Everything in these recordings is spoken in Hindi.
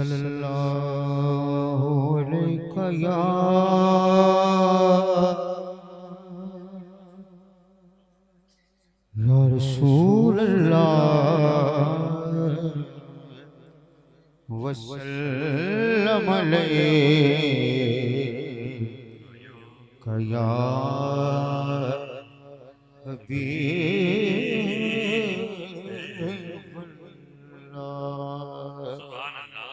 सल्लल्लाहु अलैहि या रसूल अल्लाह वसल्लम अलैका या हबीबल्लाह। सुभान अल्लाह,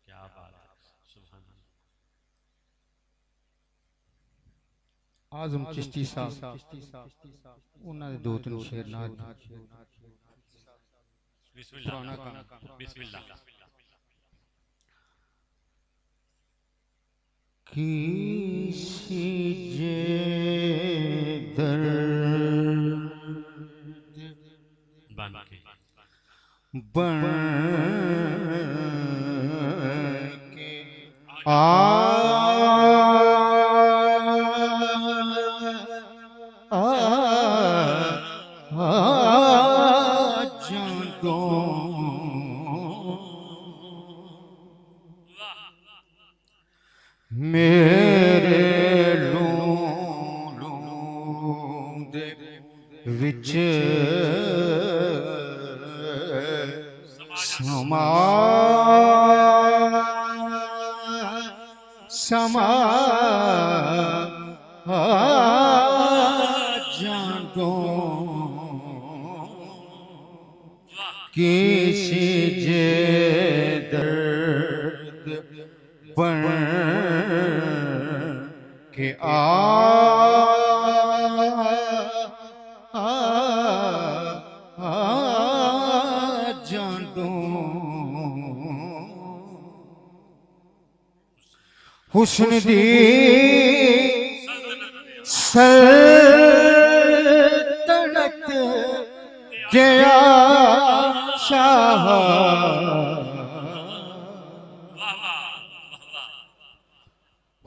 क्या बात है, सुभान अल्लाह। आजम चिश्ती साहब उन्होंने दो तीन शेर नात बिस्मिल्लाह पुराना काम बिस्मिल्लाह। किसी जे दर्द बन के बन के आ दो मेरे लूलूद विच समा समा जादो किसी जे दर्द बन के आ जादो हुस्न दी सल्तनत जया शाह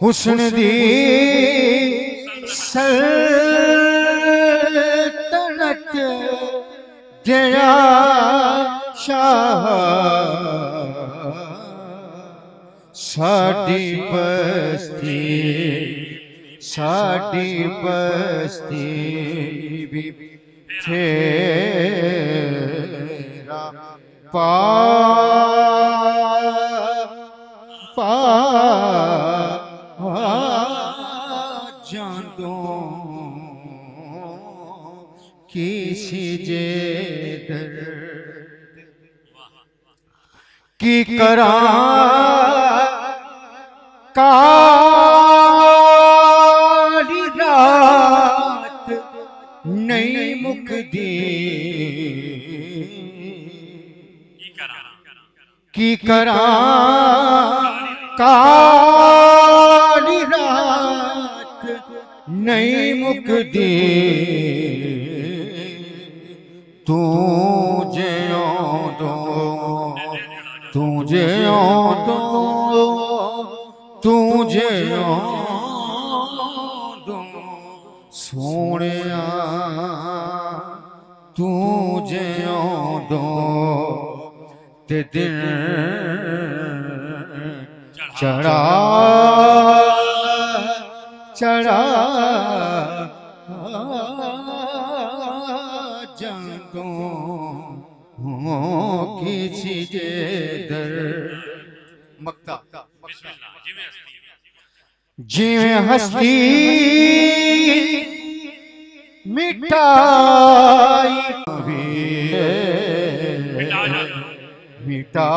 हुस्न दी सल्तनत जया शाह साडी बस्ती भी तेरा पा जादो किसी जे दर्द की करा काली रात नहीं मुकदी की करा काली रात नहीं मुकदी तू जियो दो तुझे दो सोने तुझे दो ते दिन चढ़ा जादो किसी जे दर मक्ता जिवें हस्ती मिटाई मिटा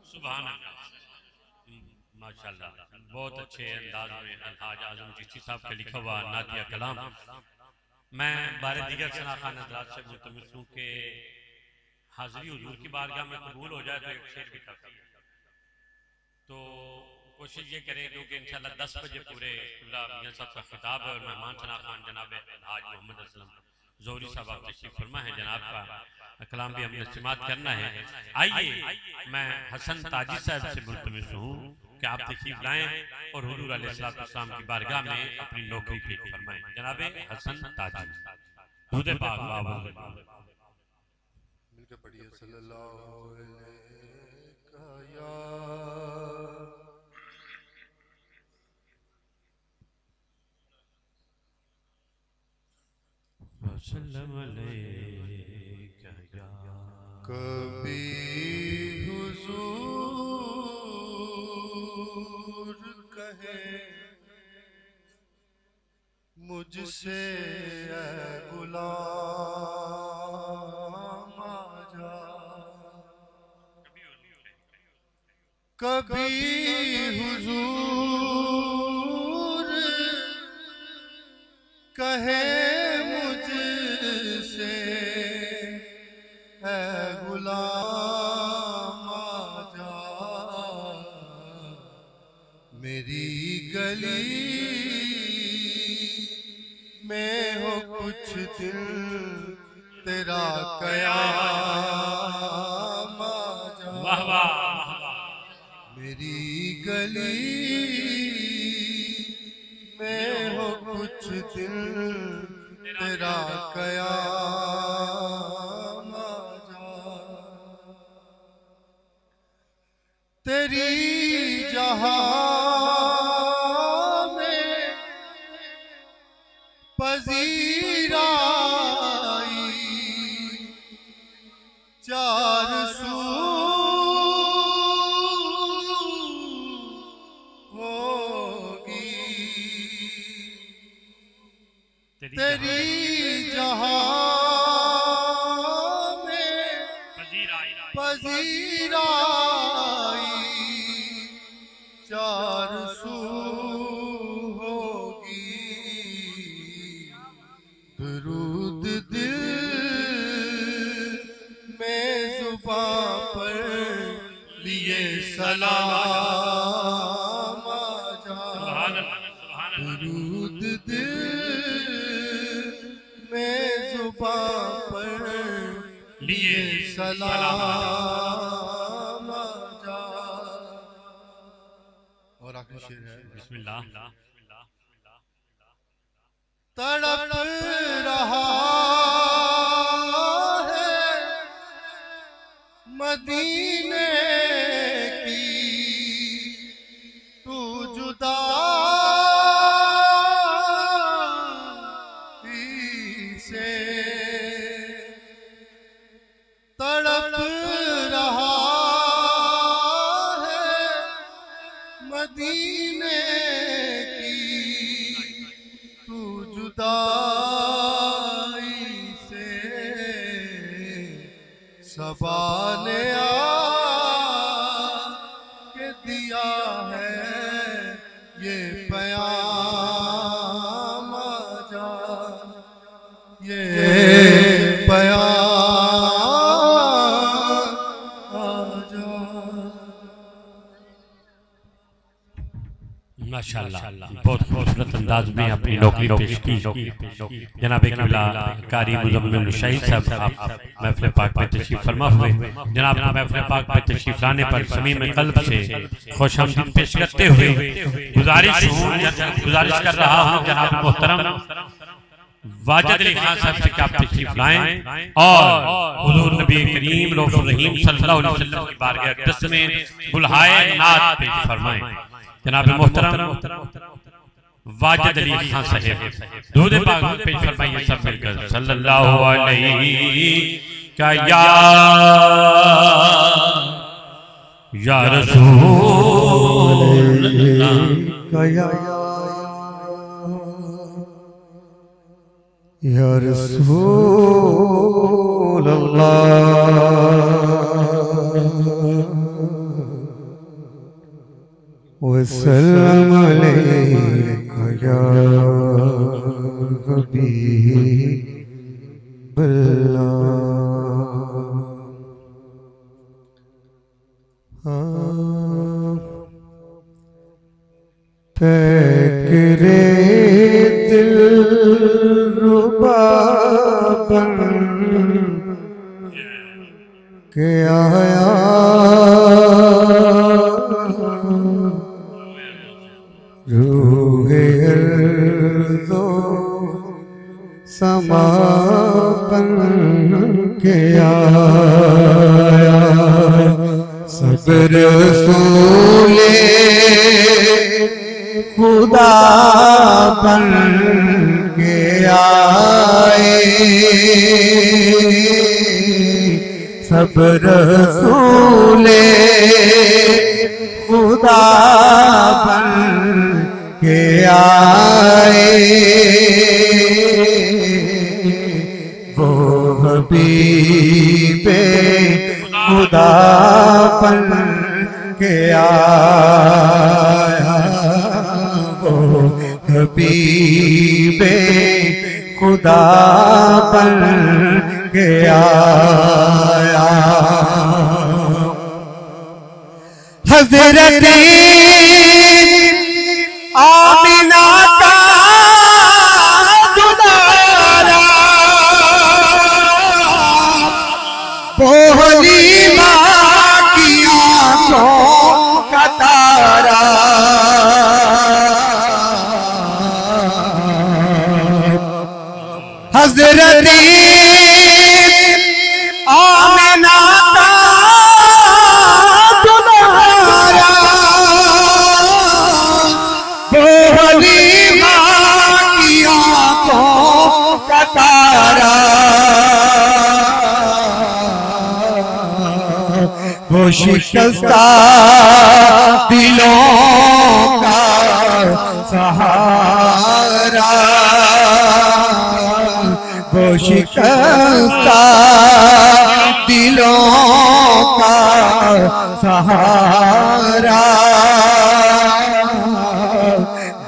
सुभान अल्लाह, माशाल्लाह। बहुत अच्छे अंदाज में अलहाज आजम चिश्ती साहब का लिखा हुआ नातिया कलाम। मैं बारे दीगर सना खान हज़रात से मुल्तमिस हूँ कि हाज़िरी हुजूर की बारगाह में कबूल हो जाए तो एक शेर भी काफी है। तो कोशिश ये करें क्योंकि इंशाल्लाह 10 बजे पूरे मियां साहब का खिताब है और मेहमान सना खान जनाब अलहाज मोहम्मद असलम ज़ोहरी साहब आप तशरीफ फरमा है, जनाब का कलाम भी हमने इस्तेमाल करना है। आइए मैं हसन ताजी साहब से मुल्तमिस हूँ कि आप तशरीफ लाएं और हुजूर अलैहिस्सलाम की बारगाह में अपनी नौकरी पेश फरमाएं। जनाब हसन ताजी। दूध पाक बाबा मिलके पढ़िए सल्लल्लाहु अलैहि या वसल्लम अलैका या कभी हुजूर कहे मुझसे ऐ गुलाम आजा, कभी हुजूर कहे मुझसे ऐ गुलाम आजा, मेरी गली में हो कुछ दिल तेरा कयाम आजा, वाह वाह मेरी गली में हो कुछ दिल तेरा कयाम आजा, तेरी जहां में पजीराई चार सू होगी, तेरी जहां में पजीराई चार सू होगी, दुरूद दिल में जुबां पर लिए सलाम आजा, दुरूद दिल में जुबां पर लिए सलाम आजा। और आखिरी शेर है बिस्मिल्लाह। तड़प रहा है मदीने की तू जुदाई से, तड़प रहा है मदीने की तू जुदाई से, सबा ने आके दिया है ये प्याम आजा, ये प्याम आजा। माशाअल्लाह बहुत खूबसूरत अंदाज में अपनी नौकरी पेश की। जनाब क़िबला कारी मुज़म्मिल शाहीद साहब आप महफ़िल पाक में तशरीफ फरमा हुए। जनाब को महफ़िल पाक में तशरीफ लाने पर समीम क़ल्ब से खुशामदीद पेश करते हुए गुजारिश कर रहा हूँ जनाब मोहतरम वाजिद अली खान साहब से कि आप तशरीफ लाएं और हुज़ूर नबी करीम रऊफ़ुर रहीम सल्लल्लाहु अलैहि वसल्लम की बारगाह अक़दस में बुलहाए नात पेश फरमाएं। जनाब मोहतरम वाजिद अली खान साहब दूध पाक पेश फरमाइए सब मिलकर सल्लल्लाहु अलैहि का या रसूल या रसूल वसल्लम अलैका या हबीबल्लाह। फैकरे दिलरुबा बन के आया रूहे अर्ज़ो समापन के आया सब रसूले खुदा बन के आए सब रसूले खुदा बन के आए वो हबीबे खुदा बन के आया वो हबीबे खुदा बन के आया हज़रत आमिना का दुलारा बोली माँ की आँखों का तारा हज़रत आमिना का दुलारा बोली माँ की आँखों का तारा वो शिकस्ता दिलों का सहारा वो शिकस्ता दिलों का सहारा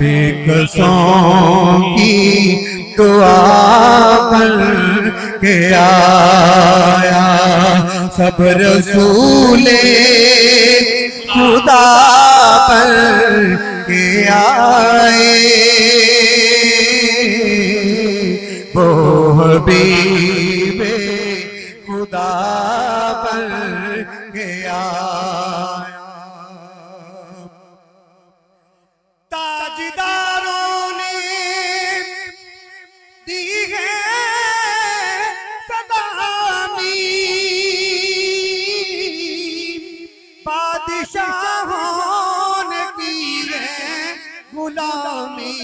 बेकसों की दुआ बन के आया सब रसूले खुदा बन के आए वो हबीबे खुदा बन के आया ताजदारों ने दी है सलामी बादशाहों ने की है गुलामी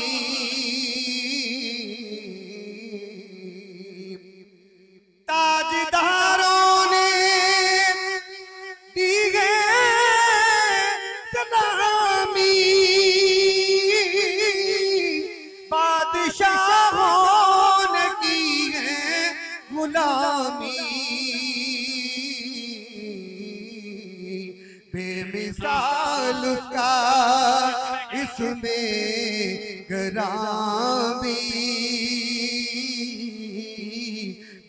ताजदारों ने दी है सलामी बादशाहों ने की है गुलामी बेमिसाल उसका इसमें गरामी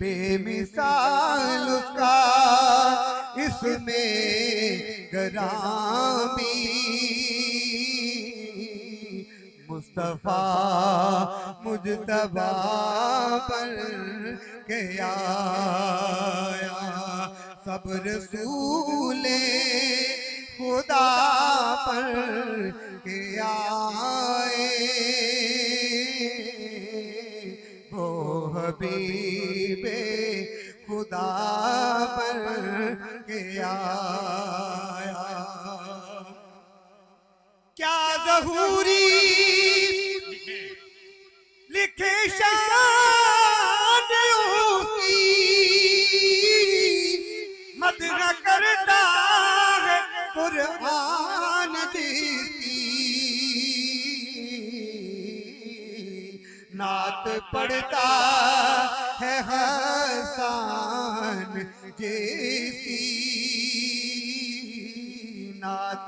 बेमिसाल उसका इसमें गरामी मुस्तफा मुजतबा पर के आया सब रसूले खुदा पर के आए वो हबीबे खुदा पर के आया क्या ज़हूरी लिखे शान उसकी मदद करता है कुरान जिसकी नात पढ़ता है हसन जिसकी नात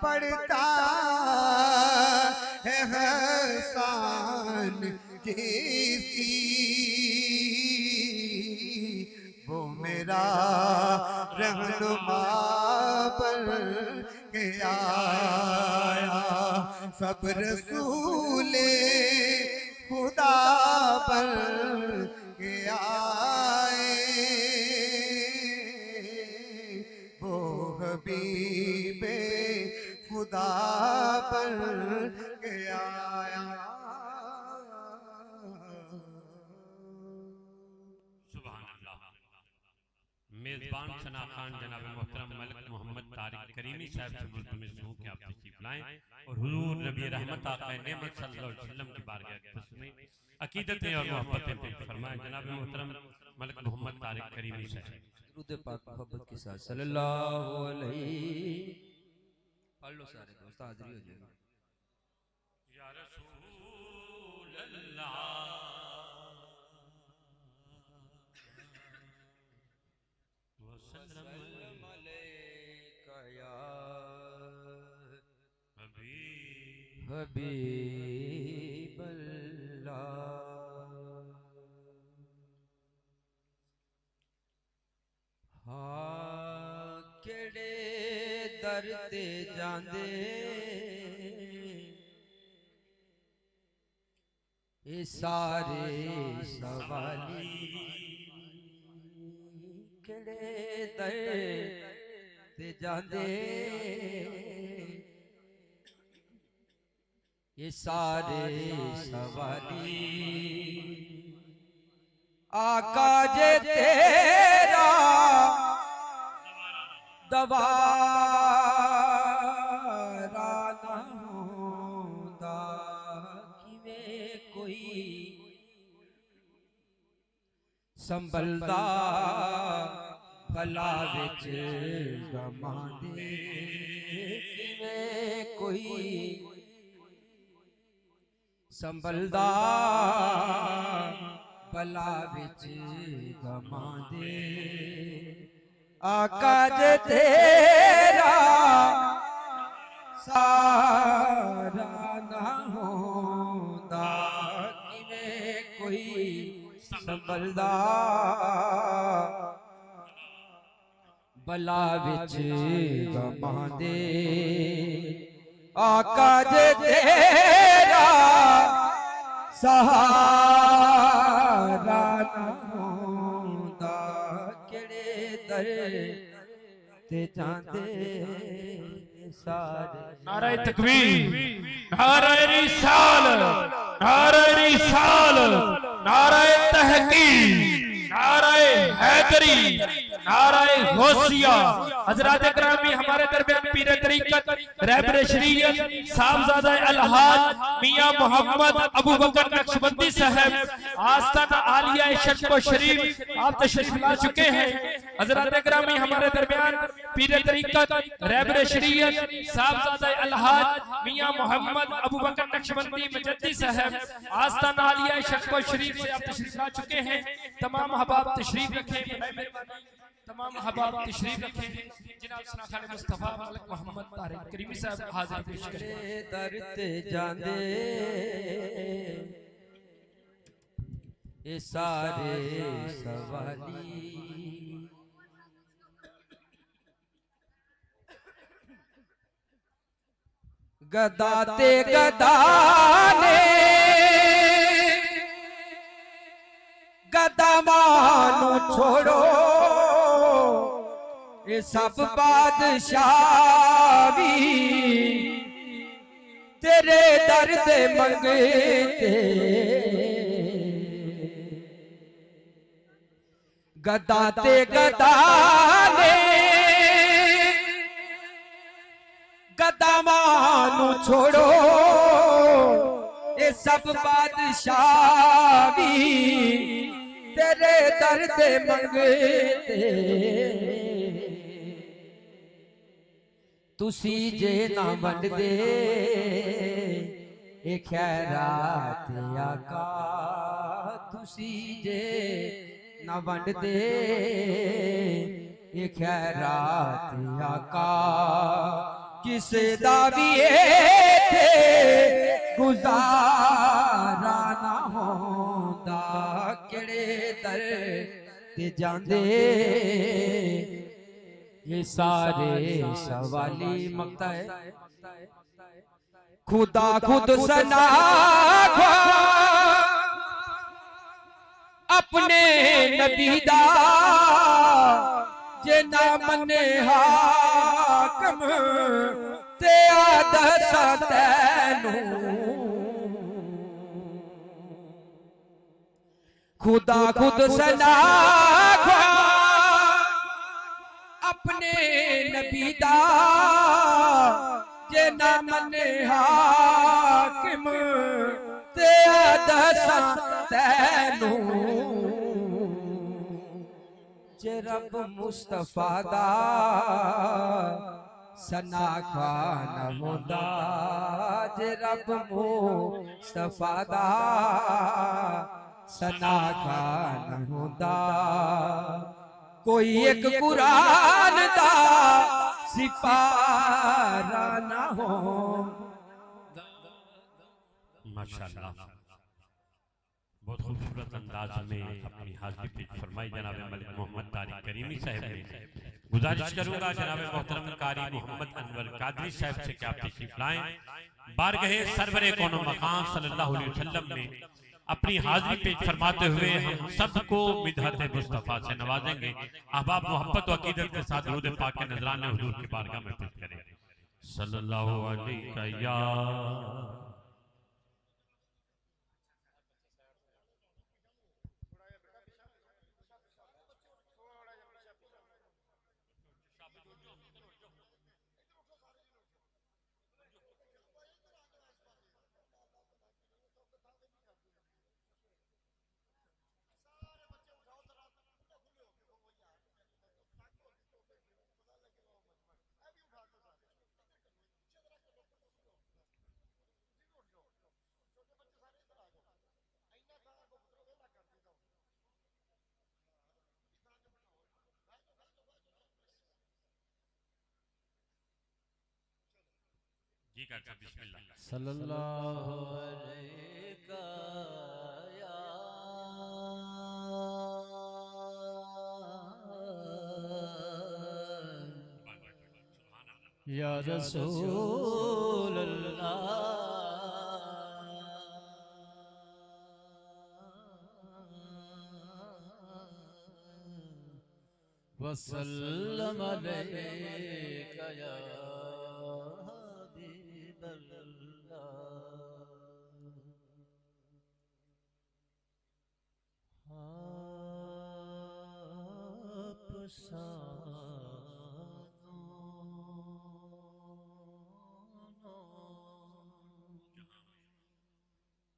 पढ़ता है हसन जिसकी वो मेरा रहनुमा पर के आया सब रसूले खुदा पर के आए वो हबीबे खुदा पर के आया मेज़बान सना खान जनाब मोहतरम मलिक मोहम्मद तारिक करीमी साहब से मुल्तमिस हूं कि आप तशरीफ लाएं और हुजूर नबी रहमत आका नेमत सल्लल्लाहु अलैहि वसल्लम की बारगाह में अकीदतें और मोहब्बतें पेश फरमाएं। जनाब मोहतरम मलिक मोहम्मद तारिक करीमी साहब दुरूद पाक मोहब्बत के साथ सल्लल्लाहु अलैहि पढ़ लो सारे दोस्त, हाजिरी हो जाएगी। या रसूल अल्लाह वसल्लम अलैका या हबीब अल्लाह। हाँ केड़े दर ते जांदे ए सारे सवाली, केड़े दर ते जांदे ये सारे सवाली, आका जे तेरा दवारा ना होंदा, किवें कोई संभलदा भला विच गमां दे, किवें कोई संभलदा भला विच गमां दे। आका जे तेरा सारा ना होंदा, किवें कोई संभलदा भला विच गमां दे। आका जे तेरा सहारा ना होंदा, केड़े दर ते जांदे सारे। नारे तकबीर, नारे रिसालत, नारे रिसालत, नारे तहकीक, नारे हैदरी, नारे गौसिया। हजरात इकरामी हमारे दरमियान पीर तरीकत रहबर शरीयत साहबजादा अलहाज मियां मोहम्मद अबू बकर नक्शबंदी साहब आस्ताना आलिया शरीफ शरीफ आप तशरीफ ला चुके हैं। हजरात इकरामी हमारे दरमियान पीर तरीकत रहबर शरीयत साहबजादा अलहाज मियां मोहम्मद अबू बकर नक्शबंदी मुजद्दी साहब आस्ताना आलिया शरीफ शरीफ से आप तशरीफ ला चुके हैं। तमाम अहबाब तशरीफ रखें, तमाम अहबाब तशरीफ रखें। जनाब सना खान मुस्तफा मलिक मोहम्मद तारिक करीमी साहब हाजिर पेश करें। दर ते जांदे ये सारे सवाली, गदा ते गदा ने गदामानू छोड़ो, ये सब बादशाह भी तेरे दर दे मंगते। गदा ते गदा ने गदामानू छोड़ो, ये सब बादशाह भी तेरे दर दे मंगते। तुसी जे ना वंडदे ए खैरात आका, तुसी जे ना वंडदे ए खैरात आका, किसे दा भी थे गुजारा ना होंदा, केड़े दर ते जांदे ये सारे सवाली। मकता है खुदा खुद सना अपने नबी दा, जे ना मने हाकम ते आदस तैनू। खुदा खुद सना नबीदा जे ना मने हाकिम ते दसा तैनू जे रब मुस्तफा दा सना खान होंदा जे रब मुस्तफा दा सना खान होंदा कोई एक कुरान दा सिपारा ना हो। माशाअल्लाह बहुत खूबसूरत अंदाज में अपनी हाजिरी पेश फरमाई जनाब मलिक मोहम्मद तारिक करीमी साहब ने। गुजारिश करूंगा जनाब मोहतरम कारी मोहम्मद अनवर कादरी साहब से कि आप तशरीफ लाएं, बारगाहे सरवरे कोनो मकाम सल्लल्लाहु अलैहि वसल्लम में अपनी हाजिरी पेश फरमाते हुए हम सबको बिदअत मुस्तफा से नवाजेंगे। अहबाब मोहब्बत व अकीदत के साथ दुरूद पाक के नजराने हुजूर की बारगाह में पेश करें। सल्लल्लाहु अलैहि या जी करता बिस्मिल्लाह। सल्लल्लाहु अलैहि या रसूल अल्लाह वसल्लम अलैका या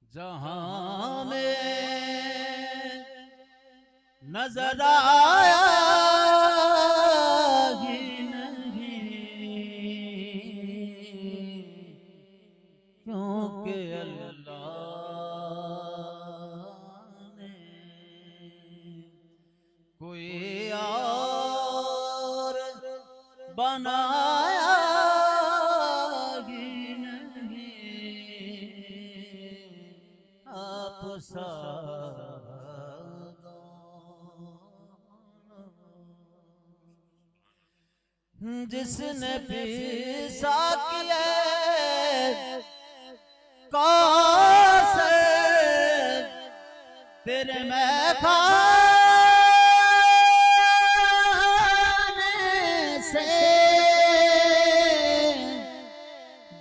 जहां में नजर आया ही नहीं क्योंकि अल्लाह ने कोई और बनाया ही नहीं आप जिसने भी साकिया कौसर तेरे मैं खाने से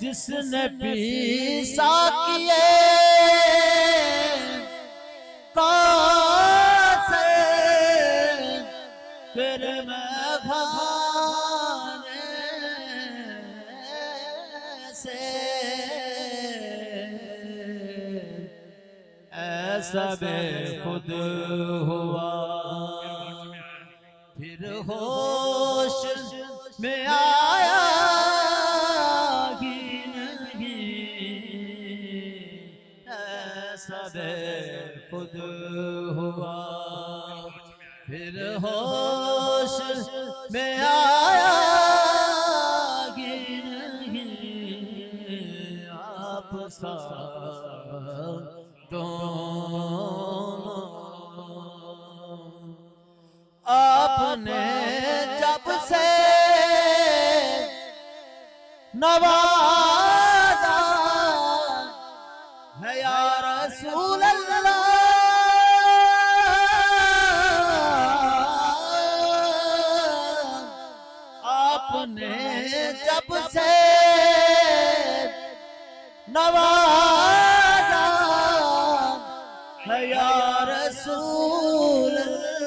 जिसने भी साकिया कौसर तेरे मैं खाने से ऐसा बेखुद हुआ फिर होश में आया ही नहीं ऐसा बेखुद हुआ फिर होश में आया कि नहीं आप सा दोनों आपने जब से नवाजा है या रसूल अल्लाह आपने जब से नवाजा है या रसूल अल्लाह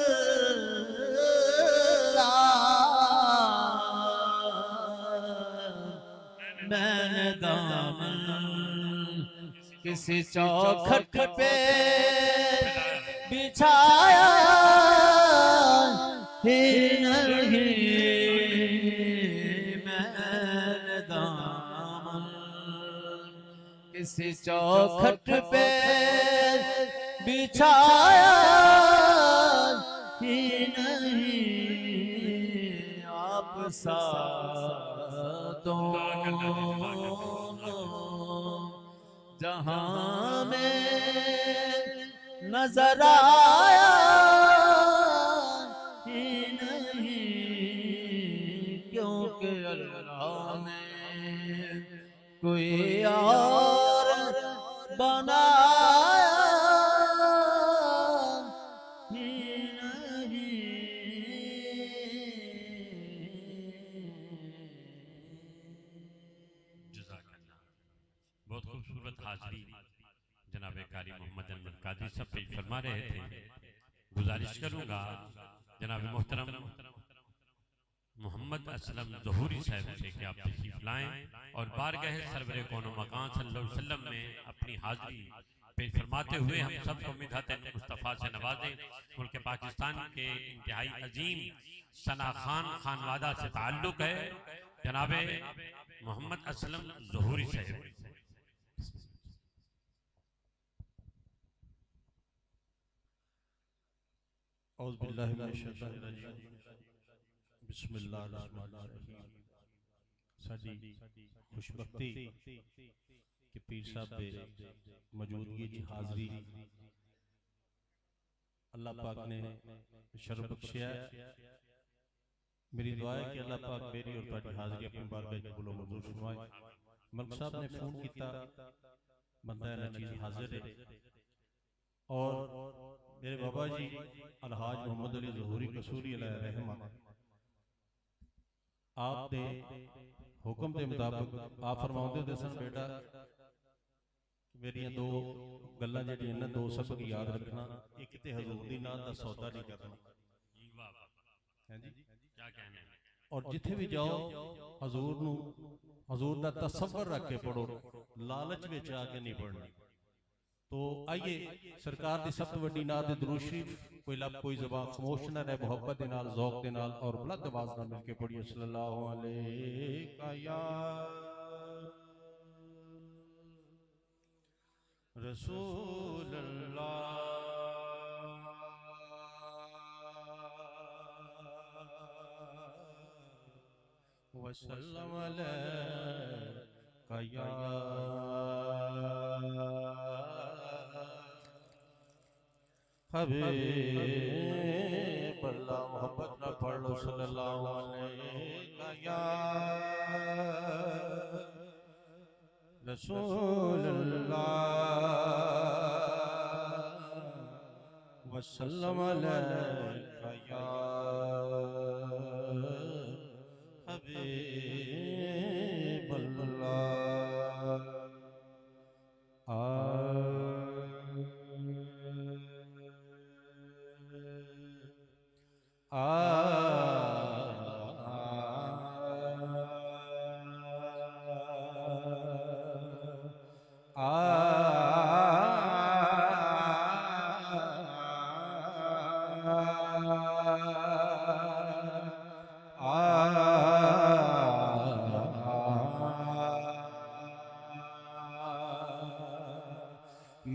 किसी चौखट पे बिछाया ही नहीं मैंने दामन, किसी चौखट पे बिछाया ही नहीं आप साथों जहां में नजर आया ही नहीं, क्योंकि अल्लाह ने कोई और बनाया ही नहीं। बहुत खूबसूरत हाजिरी जनाब कारी मोहम्मद अनवर कादरी साहब पेश फरमा रहे थे। गुजारिश करूंगा जनाब मोहतरम मोहम्मद असलम ज़हूरी साहब से कि आप तशरीफ लाएं और बारगाह सरवरे कौनो मकान सल्लल्लाहु अलैहि वसल्लम में अपनी हाजिरी पेश फरमाते हुए हम सबको मिदहत मुस्तफ़ा से नवाजें। मुल्क पाकिस्तान के इंतहाई अजीम सना खान खानवादा से ताल्लुक है जनाब मोहम्मद असलम ज़हूरी साहब। साडी खुशबख्ती कि पीर साहब दे मौजूदगी च हाज़री अल्लाह पाक ने शर्फ बख्शिया। मेरी दुआ है कि अल्लाह पाक मेरी और तुहाडी हाज़री अपनी बारगाह च कबूल मंजूर फरमाए। मलिक साहब ने फोन किया, बंदा ना चीज़ हाजिर है और मेरे बाबा जी अलहाज मोहम्मद अली ज़हूरी कसूरी अलैहि रहमा आप दे हुक्म के मुताबिक आप फरमाते थे सन बेटा मेरिया दो गल्लां जेहड़ियां ने दो सबक याद रखना, एक ते हजूर दी नाल दा सौदा नहीं करना हैं जी क्या कहना है, और जिथे भी जाओ हजूर दा तसव्वुर रख के पढ़ो, लालच विच आके नहीं पढ़ना। तो आइए सरकार की सब तो वड्डी नात दुरूद शरीफ कोई लब कोई ज़बान खामोश न रहे, मोहब्बत दे नाल ज़ौक दे नाल और बुलंद आवाज़ नाल मिलके पढ़िए सल्लल्लाहु अलैहि या रसूल अल्लाह वसल्लम अलैका या हबीब अल्लाह मोहब्बत ना पढ़ लो सल्लल्लाहु अलैहि या रसूल अल्लाह वसल्लम अलैका या हबीब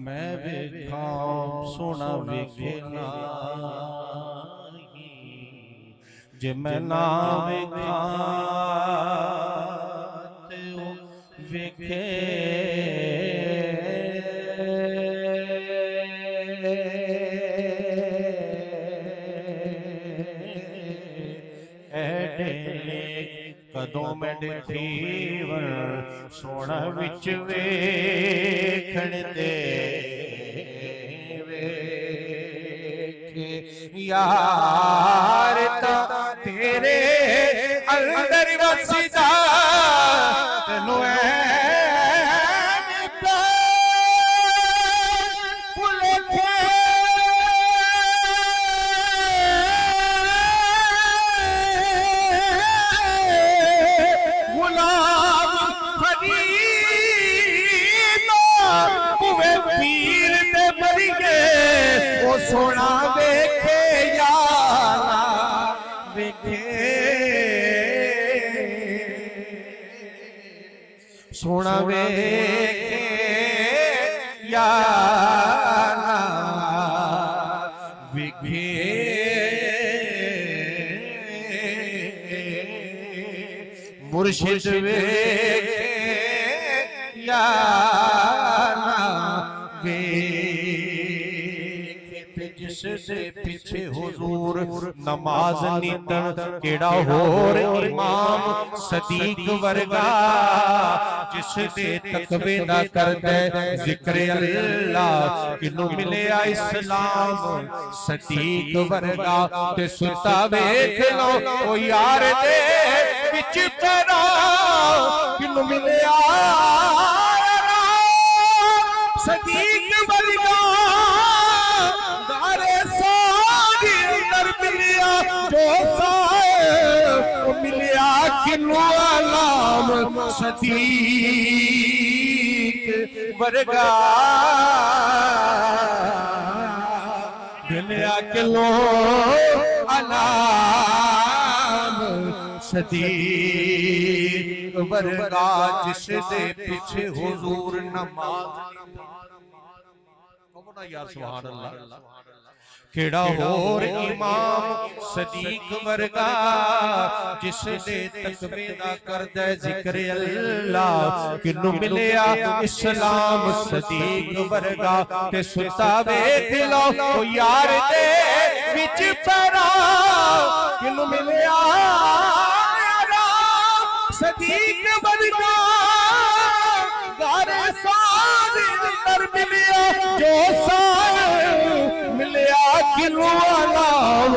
मैं वेखां सोना वेखे नाही, जे मैं ना वेखां ते ओ वेखे कदों मैं देखी वर सोना विच वेखण दे वेखे यार ता तेरे अंदर वसदा तेनू सोना वेखे यारा विखे मुर्शिद वेखे यारा वेखे जिसदे पीछे हुजूर नमाज नीतन केड़ा होर इमाम सदीक वर्गा जिसदे तकवे दा करदे जिक्र अल्लाह किनू मिलिया इस्लाम सदीक वर्गा ते सुता वेख लो ओ यार दे विच पैरा किनू मिलिया सदीक वर्गा गारे सारी अंदर मिलिया जो साए मिलिया किनू आलाम सदीक वर्गा मिलिया किनू आलाम सदीक वर्गा जिसदे पीछे हुजूर नमाज यार सुभान अल्लाह केड़ा होर इमाम सदीक वर्गा जिसदे तकवे दा करदा जिक्र अल्लाह किनू मिलिया इस्लाम सदीक वर्गा ते सुता वेख लो ओ यार दे विच पैरा किनू मिलिया सदीक वर्गा गारे सारे अंदर मिलिया जो साए मिलिया किनू आलाम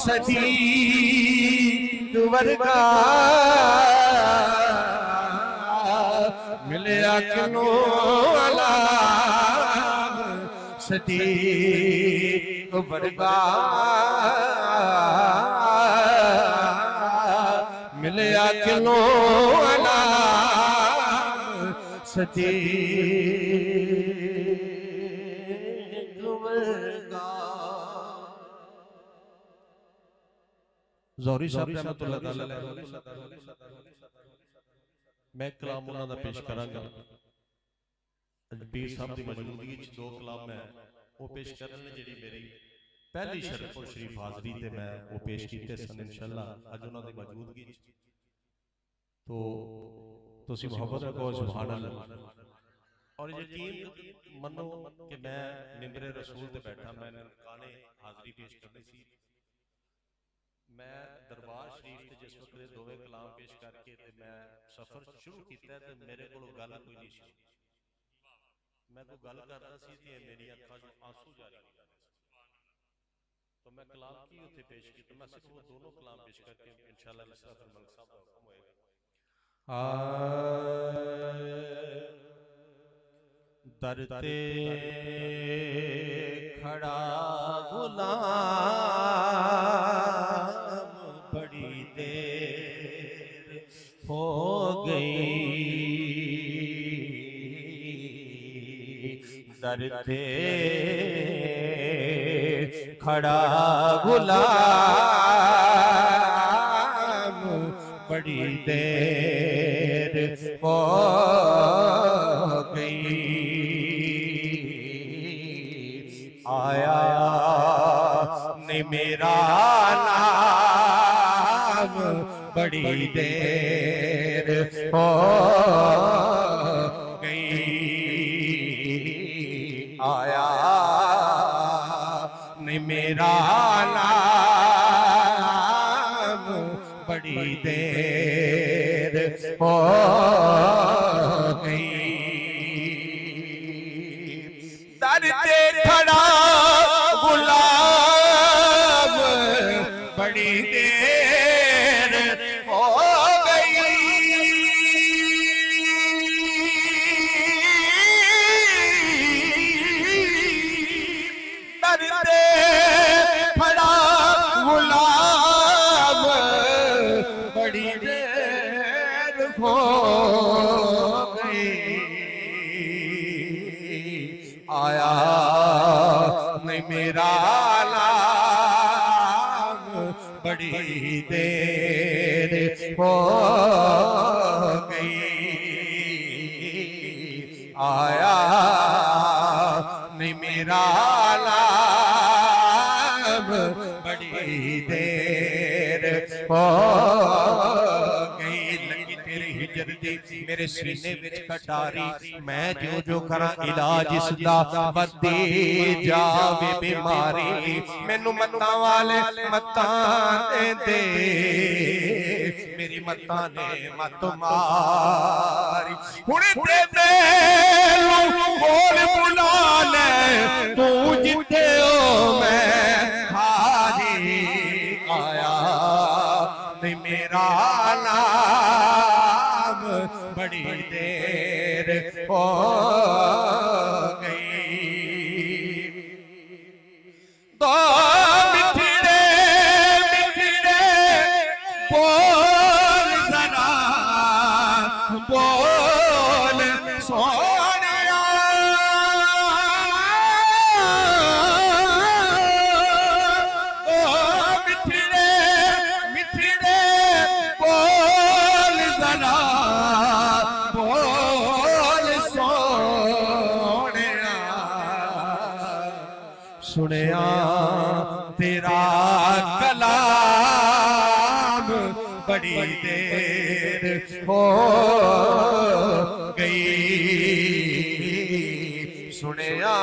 सदीक वर्गा मिलिया किनू आलाम सदीक वर्गा मिलिया किनू आलाम सदीक वर्गा। ज़ौहरी साहब रहमतुल्लाह अलैह मैं कलाम उन्हां दा पेश करांगा। पीर साहब दी मौजूदगी च दो कलाम मैं वो पेश करन जेड़ी मेरी पहली शरफ और शरीफ हाज़री ते मैं वो पेश कीते सन इंशाअल्लाह अज उन्हां दी मौजूदगी च तो तुसी मोहब्बत रखो सुभान अल्लाह और यकीन मनो कि मैं मिंबरे रसूल ते बैठा मैं गाने हाज़री पेश करनी सी मैं दरबार शरीफ ते जिस वक्त दे दोवें कलाम पेश करके ते मैं सफर शुरू कीता ते मेरे कोल गल कोई नहीं सी मैं कोई गल करदा सी ते मेरी अखां चों आंसू जारी हो जाते तो मैं कलाम की उत्थे पेश कीता मैं सिर्फ वो दोनों कलाम पेश करके इंशाअल्लाह मुस्तफा मलिक साहब दा हुक्म होएगा। दर ते खड़ा गुलाम बड़ी देर हो गई दर ते खड़ा गुलाम बड़ी देर हो गई आया ने मेरा नाम बड़ी देर हो गई आया ने मेरा नाम बड़ी देर हो गई दर ते खड़ा गुलाम बड़ी देर हो गई दर ते खड़ा गुलाम बड़ी देर हो गई आया नहीं मेरा नाम बड़ी देर हो गई बड़ी देर हो गई लगी तेरी हिजर दी मेरे सीने विच कटारी मैं जो जो करा इलाज इसदा बदी जावे बीमारी मैनू मत्तां वाले मत्तां दे मेरी मत्तां ने मत मारी हुण ते बोल बुला ले तू जिथे हो मैं हारी आया नहीं मेरा नाम बड़ी देर हो गई तो मिठड़े मिठड़े बोल जरा बोल सोनिया ओ मिठड़े मिठड़े बोल जरा बोल सोनिया सुनिया तेरा कलाम बड़ी देर हो गई सुनिया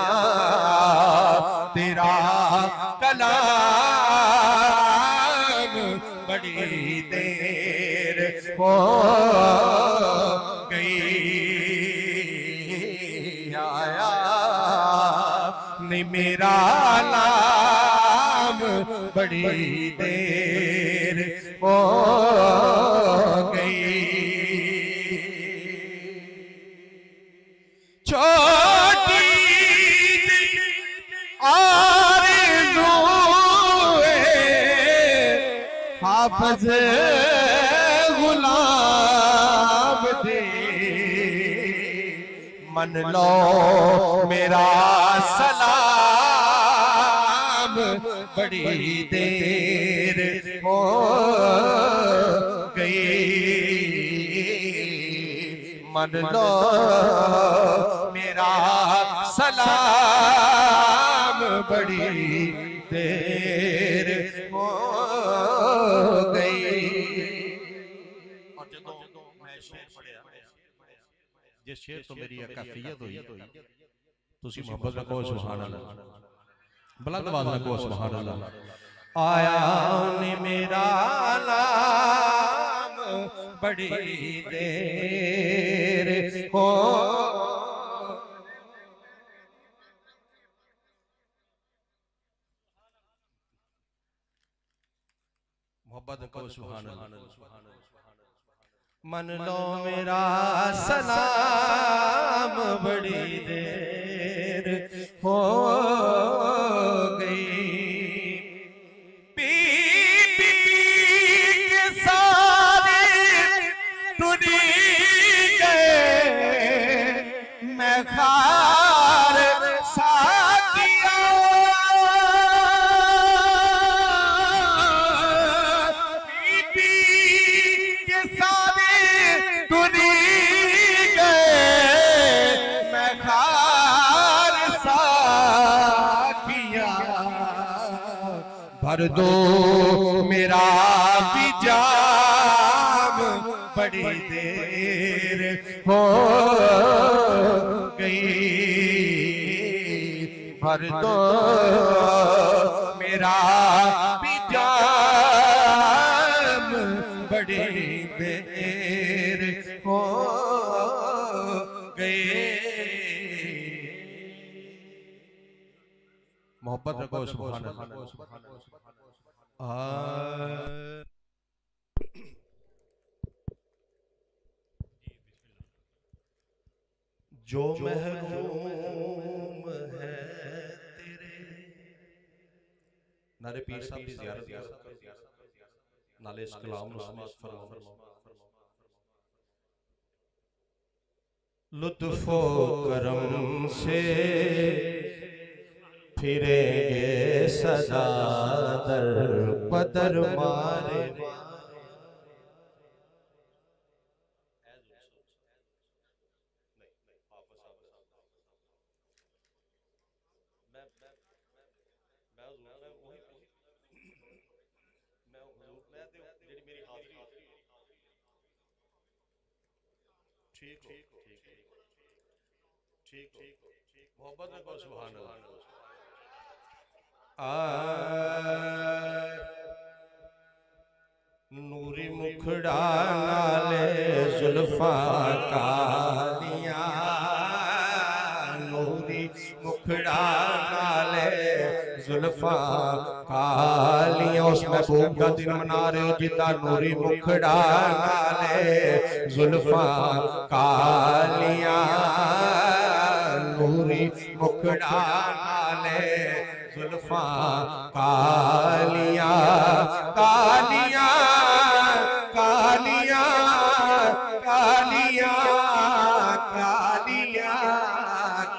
तेरा कलाम बड़ी देर हो गई आया नहीं मेरा नाम बड़ी देर हो गई छोटी आरज़ूए हाफ़िज़ गुलाम दे मन लो मेरा सलाम बड़ी देर हो गई मन लो मेरा सलाम बड़ी देर हो गई और जदों मैं शेर पढ़िया जिस शेर तो मेरी कैफियत हुई तुसी मोहब्बत में कहो सुभान अल्लाह बुलंद आवाज में कहो सुभान अल्लाह आया ने मेरा नाम बड़ी देर हो मोहब्बत में कहो सुभान अल्लाह मन लो मेरा सलाम बड़ी देर हो गई पी पी के सारे टूटी गए मैं खार साकिया पी पी के सारे टूटी गए मैं खार साकिया भर दो मेरा भी जाम बड़ी देर हो गई भर दो मेरा भी जाम बड़ी देर हो गई मोहब्बत में कहो सुभान अल्लाह जो महरूम है तेरे नारे पीर साहब की ज़ियारत नाले इस कलाम नु समाअत फरमाओ लुत्फो करम से फिरेंगे सदा दर बदर मारे ठीक मोहब्बत में को सुभान अल्लाह। नूरी मुखड़ा नाले जुल्फा कालियां, नूरी मुखड़ा नाले जुल्फा कालियां। उस महबूब का दिन मना रहे हो जिदा नूरी मुखड़ा नाले जुल्फा कालियां, नूरी मुखड़ा नाले जुल्फा कालियां, कालियां कालियां कालियां कालियां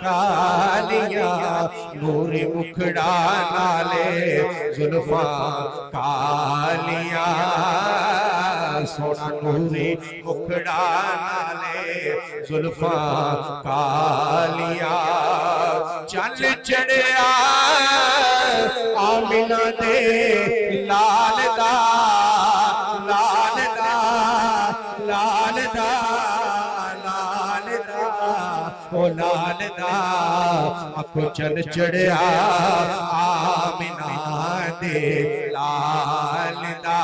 कालियां, नूरी मुखड़ा नाले जुल्फा कालियां, सोना नूरी मुखड़ा नाले जुल्फा कालियां। चल चढ़िया आमिना दे लाल दा लाल दा लाल दा लाल दा ओ लाल दा, अखो चल चढ़िया आमिना दे लाल दा,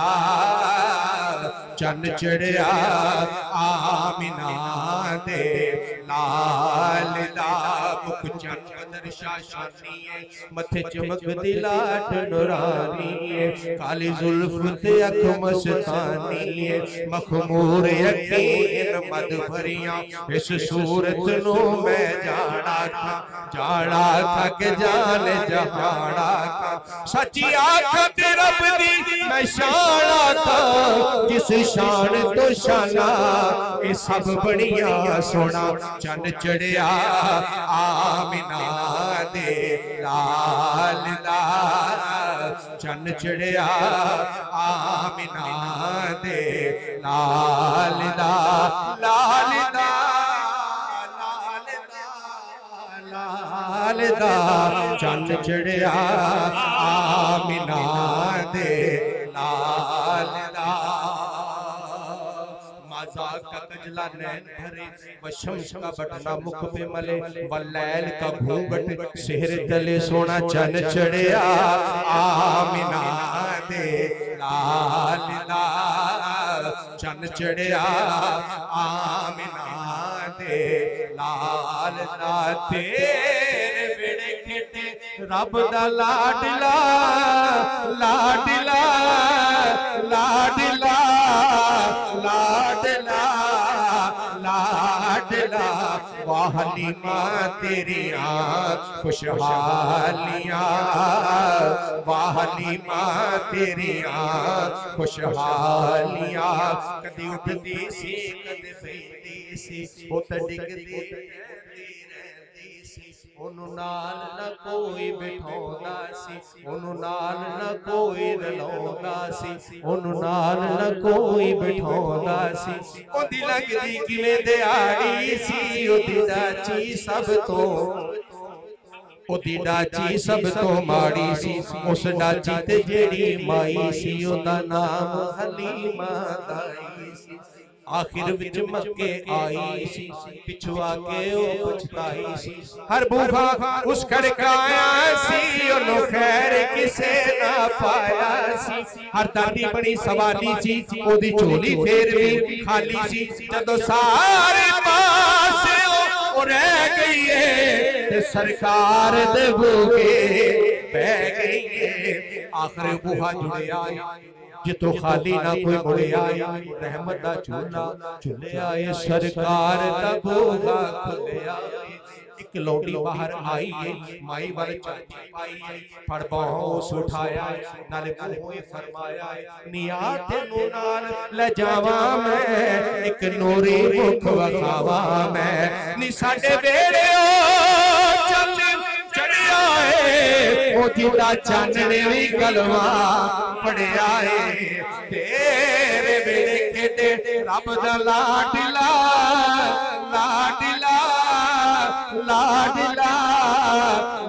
चन चढ़िया आमिना दे लाल दा। मुख चन बदर शाशानी है, मथे चमक दी लाट नूरानी है, काली जुल्फ ते अख मस्तानी है, मखमूर यकीन मद भरियां, इस सूरत नू मैं जाना था के जान जहाना था, सच्ची आँख ते रब दी मैं शाना था, जिस शान तो शाना ये सब बढ़िया सोना। चन चढ़िया आमिना दे लाल दा, चन चढ़िया आमिना दे लाल दा लाल दा लाल दा, चन चढ़िया आमिना दे लाल दा। का कजला नैन भरे, वशम्स का बटना मुख पे मले, वलैल का घूंघट सिर तले सोना। चन चढ़िया आमिना दे लाल दा, चन चढ़िया आमिना दे लाल दा। तेरे बेड़े खेते रब दा लाडला लाडला लाडला लाडला लाडला, वाहली माँ तेरिया खुशहालियाँ, वाहली माँ तेरिया खुशहालियाँ। कदी उठती सी कदी बैठी सी, वो तड़कदी ओनू नाल न कोई बिठाउंदा सी, ओनू नाल न कोई रलाउंदा सी, ओनू नाल न कोई बिठाउंदा सी। ओदी लगदी किवें दिहाड़ी सी, ओदी डाची सब तो ओदी डाची सब तो माड़ी सी, उस डाची ते जेड़ी माई सी ओदा नाम हलीमा दाई सी। आखिर विच मक्के आई सी, पिछू आके ओ पछताई सी, हर बूहा उस खड़काया सी, ओनू खैर किसे ना पाया सी। हर दादी बड़ी सवाली सी, ओदी झोली फेर भी खाली सी, जदों सारे पासे ओ रह गई है, ते सरकार दे बूहे बह गई है। आखिर बूहा जुड़िया जितो खाली ना कोई मुड़े आए, रहमत दा झूला झूले आए, सरकार दा बूहा खुले आए। एक लौटी बाहर आई है, माई वाले चाची पाई है, फड़ बाहों से उठाया नाले मुंह फरमाया, निया तेनू नाल ले जावा मैं, एक नूरी मुख वखावा मैं। नी साडे वेड़े ओ चल चढ़िया है, ओ जिदा चानने भी गलवा पड़िया है। तेरे बेड़े खेडे रब दा लाडला लाडला लाडला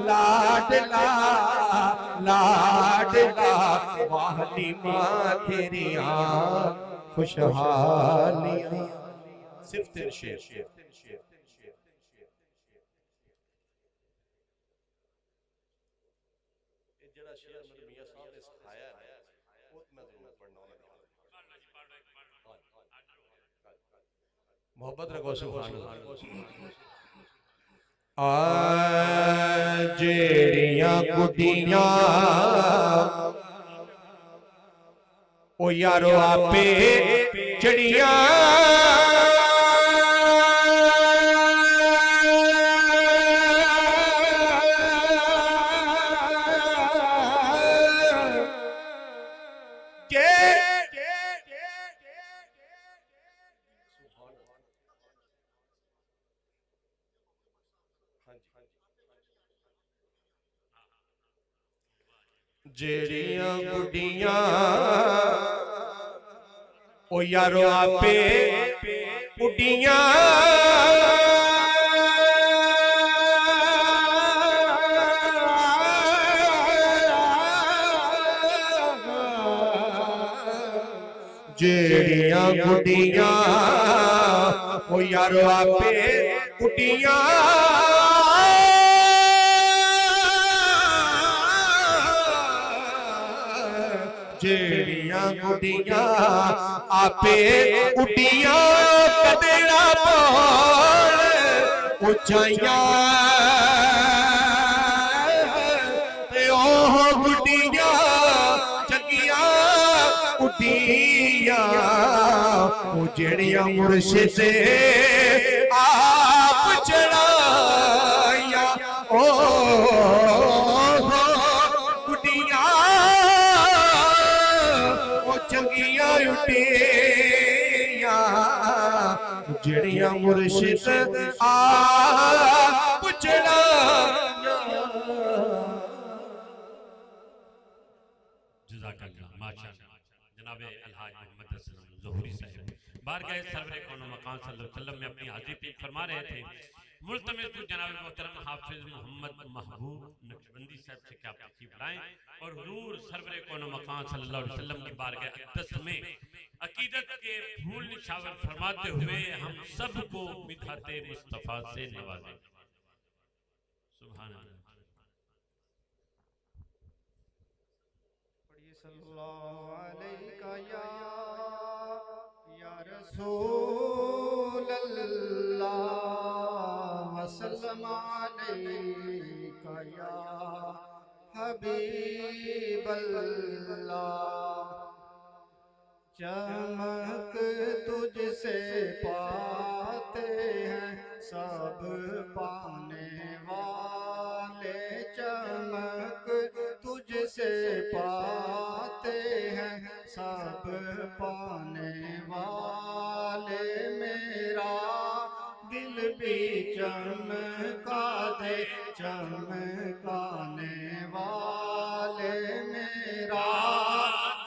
लाडला लाडला, वाहली माँ तेरिया खुशहालियाँ। सिर्फ 3 शेर। जेड़ा शेर मेरे मियां साहब ने सिखाया है वो मैं जरूर पढ़ना है। मोहब्बत रखो सुभान अल्लाह। जेड़ियां गुड्डियां ओ यारो आपे चढ़ियां जेड़ियां गुड्डियां ओ यारो आपे उड्डियां जेड़ियां गुड्डियां ओ यारो आपे उड्डियां जेड़ियां गुड्डियां आपे उड्डियां कदेड़ा बोल उचाइयां ते ओह गुड्डियां चंगियां उड्डियां ओ जेड़ियां मुर्शिद आप चढ़ाइयां ओ चंगियां उड्डियां जेड़ियां मुर्शिद आप चढ़ाइयां। जज़ाकल्लाह माशाअल्लाह। जनाब अलहाज मोहम्मद असलम ज़ोहरी साहब बारगाह सरवर कौन मकान सल्लल्लाहु अलैहि वसल्लम में अपनी हाजिरी पेश फरमा रहे थे। मुल्तमिस जनाब मोहतरम हाफिज मोहम्मद महबूब नक्शबंदी साहब से क्या तशरीफ लाएं और हुजूर सरवर कौन मकान सल्लल्लाहु अलैहि वसल्लम की बारगाह अक़दस में अकीदत के फूल निछावर फरमाते हुए हम सबको मिठाते मुस्तफ़ा से नवाजें। सुभान अल्लाह। सल्लल्लाहु अलैका या रसूल अल्लाह वसल्लम अलैका या हबीब अल्लाह। चमक तुझसे पाते हैं सब पाने वाले, चमक तुझसे पाते हैं सब पाने वाले। मेरा दिल भी चमका दे चमकाने वाले, मेरा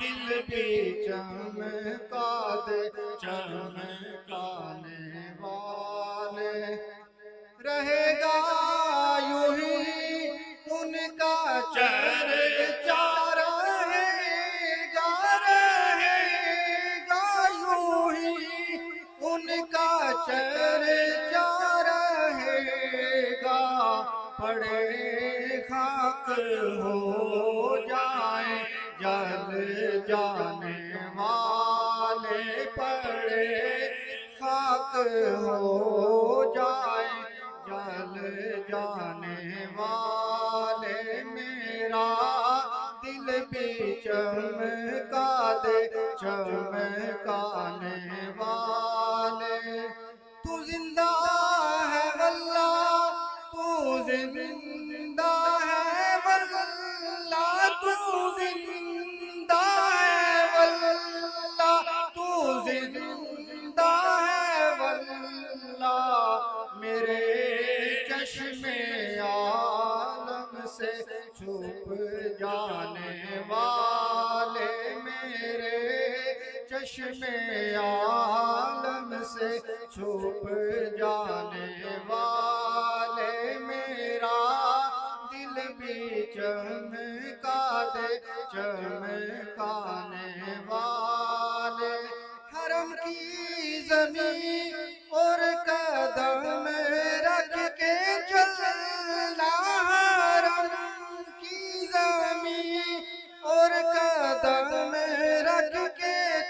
दिल भी चमका दे चमकाने वाले। रहेगा यूं ही उनका चर्चा, रहेगा यूं ही उनका चर्चा रहेगा। पड़े खाक हो जाए जल जाने वाले, पड़े खाक हो जाए जल जाने वाले। मेरा दिल भी चमका दे चमकाने वाले। तू जिंदा है वल्लाह, तू जिंदा है वल्लाह, तू जिंदा है वल्लाह, तू जिंदा है वल्लाह। मेरे चश्मे आलम से छुप जाने वाले, मेरे चश्मे आलम से छुप जाने वाले। मेरा दिल भी चमका दे चमकाने वाले। हरम की ज़मीं ओ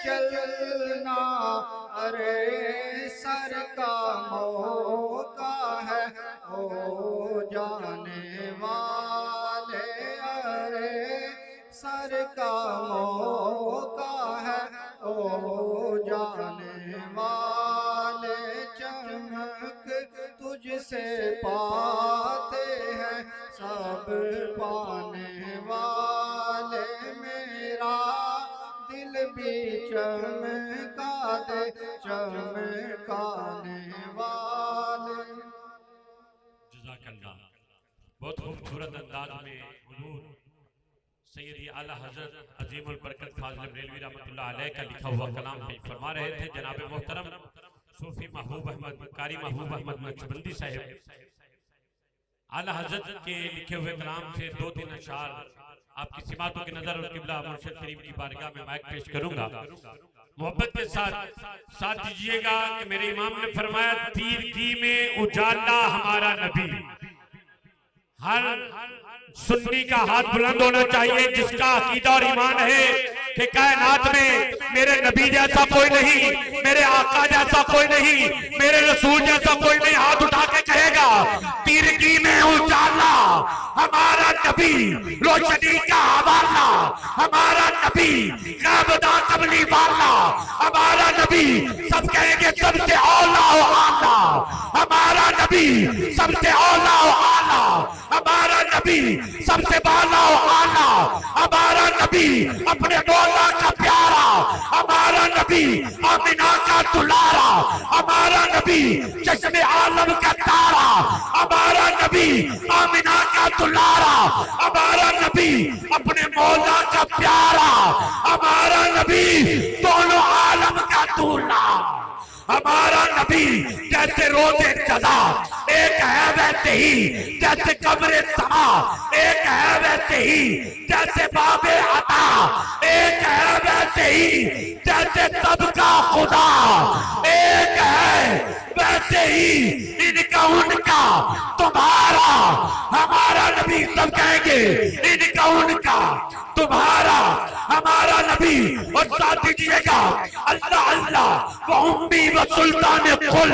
चलना, अरे सर का मौका है ओ जाने वाले, अरे सर का मौका है ओ जाने वाले। चमक तुझसे पाते हैं सब पाने वाले, मेरा दिल भी चमका दे चमकाने वाले। जज़ाकल्लाह। बहुत खूबसूरत अंदाज में हुजूर सैयदी आला हज़रत अज़ीमुल बरकत फाज़िल बरेलवी रहमतुल्लाह अलैह का लिखा हुआ कलाम पेश फरमा रहे थे जनाब मोहतरम सूफी महबूब अहमद कारी महबूब अहमद नक्शबंदी साहब। आला हज़रत के लिखे हुए कलाम से 2-3 अशआर आपकी सिमातों की नजर और किबला मुर्शिद करीम की बारगाह में माइक पेश करूंगा। मोहब्बत के साथ दीजिएगा कि मेरे इमाम ने फरमाया तीरगी में उजाला हमारा नबी। हर सुन्नी का हाथ बुलंद होना चाहिए जिसका अकीदा और ईमान है कि कायनात में मेरे नबी जैसा कोई नहीं, मेरे आका जैसा कोई नहीं, मेरे रसूल जैसा कोई नहीं। हाथ उठा के कहेगा तीरगी में उजाला हमारा नबी, रोशनी का हवाला हमारा नबी, काबदा कबली वाला हमारा नबी। सब कहेंगे सबसे औला आला हमारा नबी, सबसे औला आला हमारा नबी, सबसे बाला आला हमारा नबी, अपने मौला का प्यारा हमारा नबी, आमिना का दुलारा हमारा नबी, चश्मे आलम का तारा हमारा नबी, आमिना का दुलारा हमारा नबी, अपने मौला का प्यारा हमारा नबी, दोनों आलम का दूल्हा हमारा नबी। जैसे रोजे जज़ा एक है वैसे ही, जैसे कब्रे समा एक है वैसे ही, जैसे बाबे अता एक है वैसे ही, जैसे सबका खुदा एक है वैसे ही, इनका उनका तुम्हारा हमारा नबी। सब कहेंगे इनका उनका तुम्हारा हमारा नबी। और साथ दीजिएगा अल्लाह अल्लाह व उम्मी व सुल्तान कुल,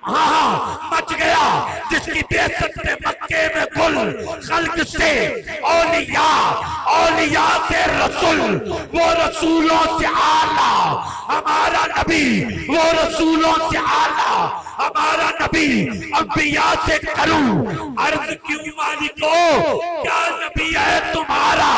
हाँ मच गया जिसकी बेइज्जत में मक्के में कुल, खल्क से औलिया औलिया से रसूल, वो रसूलों से आला हमारा नबी, वो रसूलों से आला हमारा नबी। अंबिया से करूं अर्ज क्यों मालिको, क्या नबी है तुम्हारा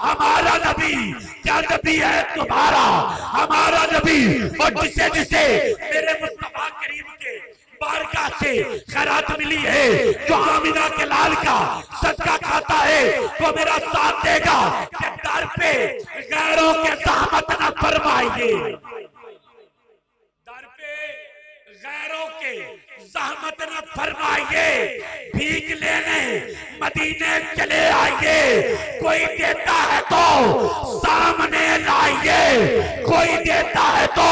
हमारा नबी, क्या नबी है तुम्हारा हमारा नबी। और जिसे जिसे मेरे मुस्तफा करीम के बारगाह से खैरात मिली है, जो आमिना के लाल का सदका खाता है, वो मेरा साथ देगा कि दर पे गैरों के ज़हमत न फरमाइए, दर पे गैरों के ज़हमत न फरमाइए, भीख लेने मदीने चले आइए। कोई देता है तो सामने लाइए, कोई देता है तो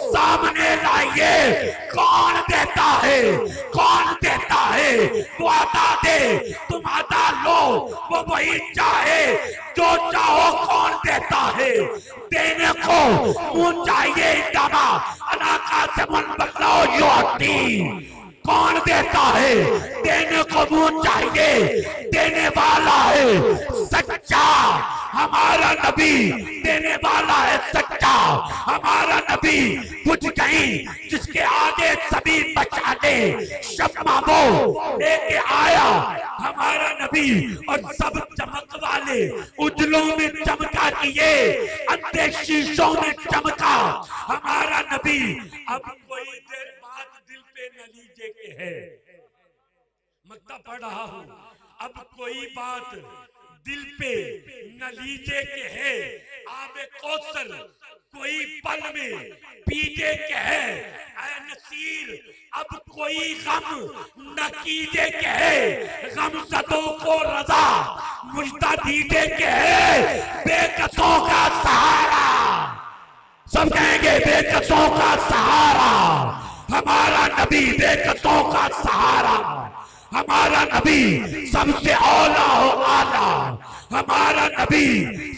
सामने लाइए। कौन देता है, कौन देता है, वो अता दे तुम अता लो, वो वही चाहे जो चाहो। कौन देता है, देने को मुंह चाहिए इंतमा अनाका से मन बदलाओ जो आती। कौन देता है, देने को मुंह चाहिए, देने वाला है सच्चा हमारा नबी, देने वाला है सच्चा हमारा नबी। कुछ कहीं जिसके आगे सभी बचाने शम्मा वो लेके आया हमारा नबी, और सब चमक वाले उजलों में चमका किए, अंधे शीशों में चमका हमारा नबी। अब कोई देर बाद दिल पे न लीजिए के है, मक्ता पढ़ रहा हूं, अब कोई बात दिल पे न लीजिए के है, आबे कौसर कोई पल में पीजे के है। ऐ नसीर अब कोई गम न कीजे के है, गम सदों को रजा मुझदा दीजे के है। बेकसों का सहारा, सब कहेंगे बेकसों का सहारा हमारा नबी, बेकसों का सहारा हमारा नबी। सबसे औला हो आला हमारा नबी,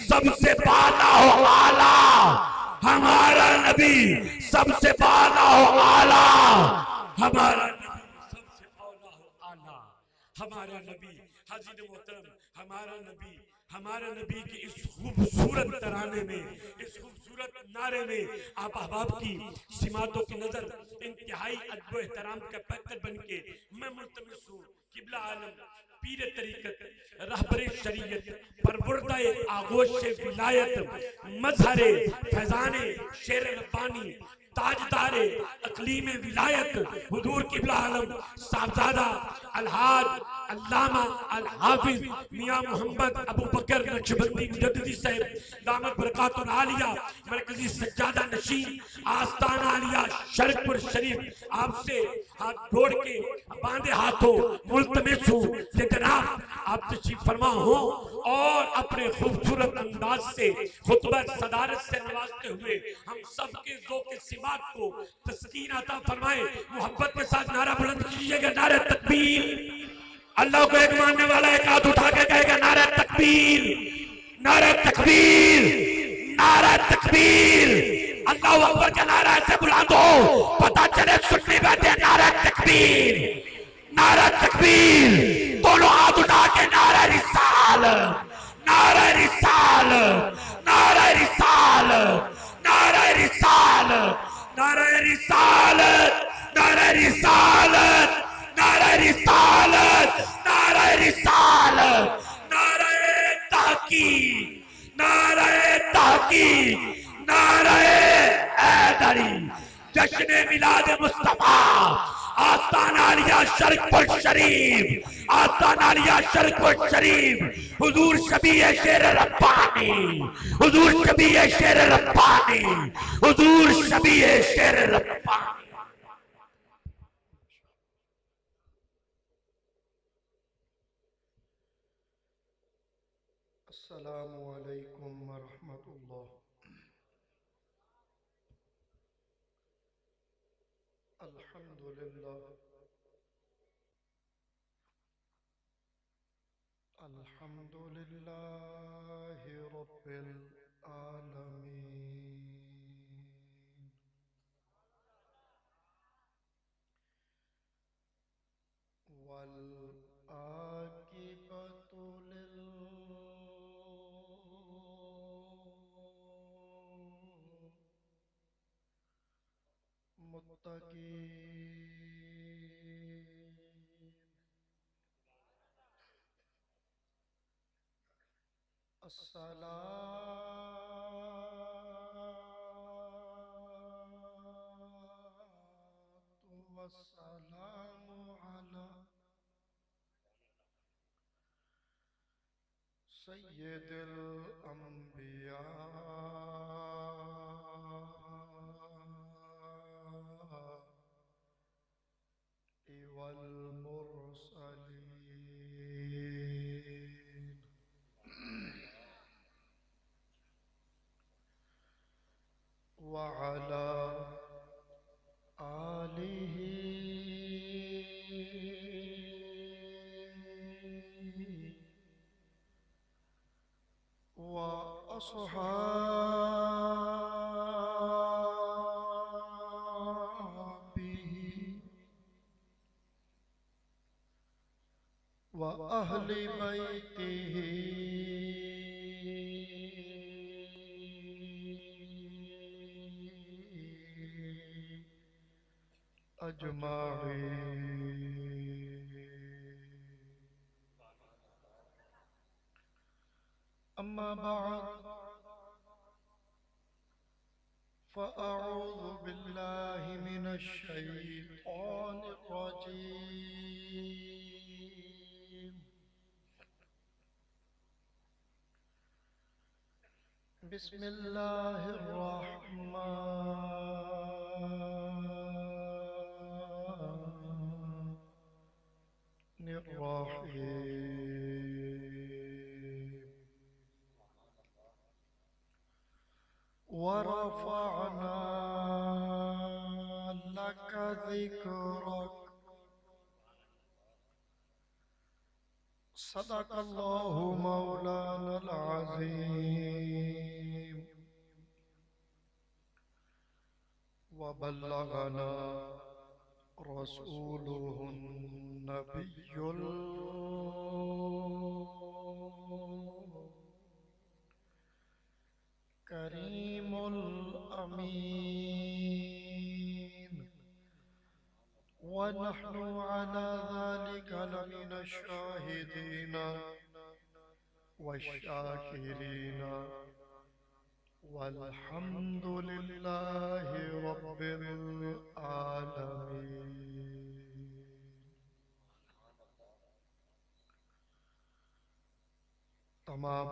सबसे बाला हो आला नबी सबसे बाला हो आला, हमारा नबी सबसे बाला हो आला, हमारा नबी हाजिर मोहतरम, हमारा नबी की इस खूबसूरत तराने में, इस खूबसूरत नारे में आप अहबाब की सिमातों की नजर इंतहाई अदब एहतराम का पैकर बन के मैं मुल्तमिस हूँ किबला आलम पीर तरीकत रहबरे शरीयत परवरदाए आगोश विलायत मजहरे फैजाने शेर रब्बानी ताजदारे अकलीम विलायत हुजूर किबला आलम साहबजादा अलहाज अल्लामा अल हाफिज मियां मोहम्मद अबू बकर नक्शबंदी मुजद्दिदी साहब दामत बरकातुल आलिया मरकजी सज्जादा नशीन आस्ताना आलिया शरकपुर शरीफ आपसे हाथ जोड़ के बांधे हाथों मुल्तमिस हूं कि जनाब आप तशरीफ फरमा हो और अपने खूबसूरत अंदाज से खुतबा सदारत से नवाजते हुए हम सबके ज़ौक़ सिमात को तस्कीन अता फरमाए। मोहब्बत के साथ नारा बुलंद कीजिएगा, नारे तकबीर। अल्लाह को एक मानने वाला एक हाथ उठा के कहेगा नारा तकबीर, नारा तकबीर, नारा तकबीर। अल्लाह अकबर का नारा ऐसे बुलंद हो पता चले सुनने बैठे नारा तकबीर, नारा तकबीर। दोनों हाथ उठा के नारा रिसाल, नारा रिसाल, नारा रिसाल, नारा रिसाल, नारा रिसाल, नारा रिसाल, नारा रिसालत, नारा रिसालत, नारा तहकीक, नारा तहकीक, नारा हैदरी। जश्न मिलाद मुस्तफा आस्ताना आलिया शरकपुर शरीफ, आस्ताना आलिया शरकपुर शरीफ। हुजूर शबीए शेर रब्बानी, हुजूर शबीए शेर रब्बानी, हुजूर शबीए शेर रब्बानी। अस्सलामु अलैकुम वरहमतुल्लाह। अल्हम्दुलिल्लाह, अल्हम्दुलिल्लाहि रब्बिल आलमीन। वल आकिबतु लिल मुत्तकीन। अस्सलातु वस्सलामु अला सय्यिदिल अंबिया वल मुरसलीन। वअला आलिही व अस्हाबिही व अहली बैतिही अजमाईन। अम्मा बाद फ़अऊज़ु बिल्लाहि मिनश शैतानिर रजीम। बिस्मिल्लाहिर रहमानिर रहीम। वरफ़अना लक ज़िक्रक। सदक़ल्लाहु मौलानल अज़ीम। वबल्लगना रसूलुहुन नबियुल करीमुल अमीन व नहनु अला ज़ालिका लमिन शाहिदीन वशाकिरीन वल्हम्दुलिल्लाहि रब्बिल आलमीन। तमाम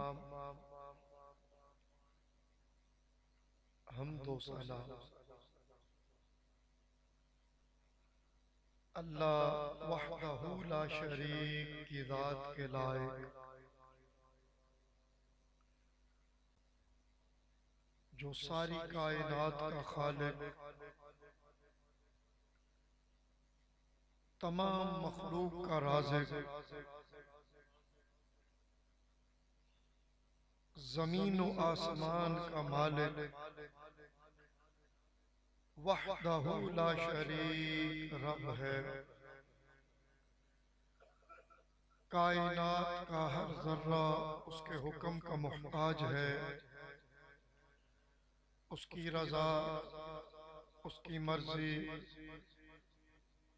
हम्द व सना अल्लाह वहदहू ला शरीक की ज़ात के लायक, जो सारी कायनात का खालिक, तमाम मखलूक का राज़िक, ज़मीन व आसमान का मालिक, वहदहू ला शरीक रब है। कायनात का हर जर्रा उसके हुक्म का मुहताज है। उसकी रजा, उसकी मर्जी,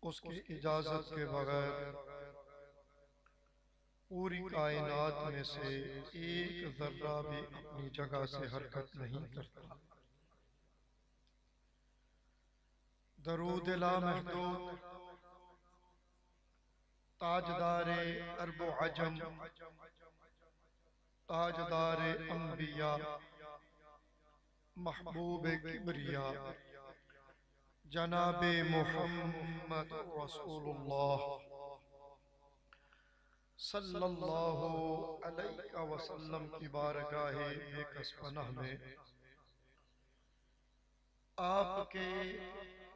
उसकी इजाजत के बगैर पूरी कायनात में से एक जर्रा भी अपनी जगह से हरकत नहीं करता। दरूद ला महदूद ताजदारे अरब व अजम, ताजदारे अंबिया, महबूब किबरिया, जनाबे मुहम्मद रसूलुल्लाह सल्लल्लाहु अलैहि वसल्लम की बारगाहे बेकसपनाह में आपके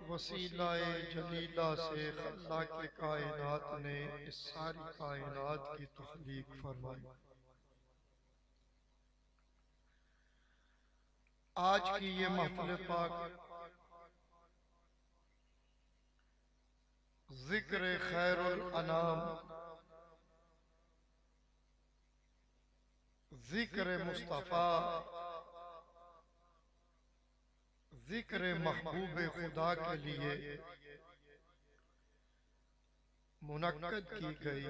वसीलाए जलीला से खल्लाक कायनात ने इस सारी कायनात की तख्लीक फरमाई। आज की ये महफिल पाक जिक्र खैरुल अनाम, जिक्र मुस्तफा, जिक्र महबूब खुदा के लिए मुनक्कद की गई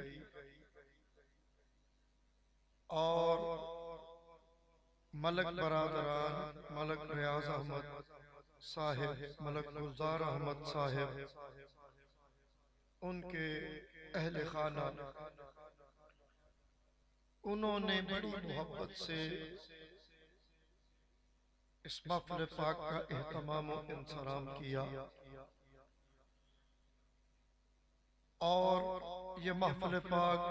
और मलक बरादरान, मलक रियाज अहमद साहिब, मलक गुलजार अहमद साहिब, उनके अहले खाना, उन्होंने बड़ी मोहब्बत से इस महफिल पाक का एहतमाम व इंसराम किया और ये महफिल पाक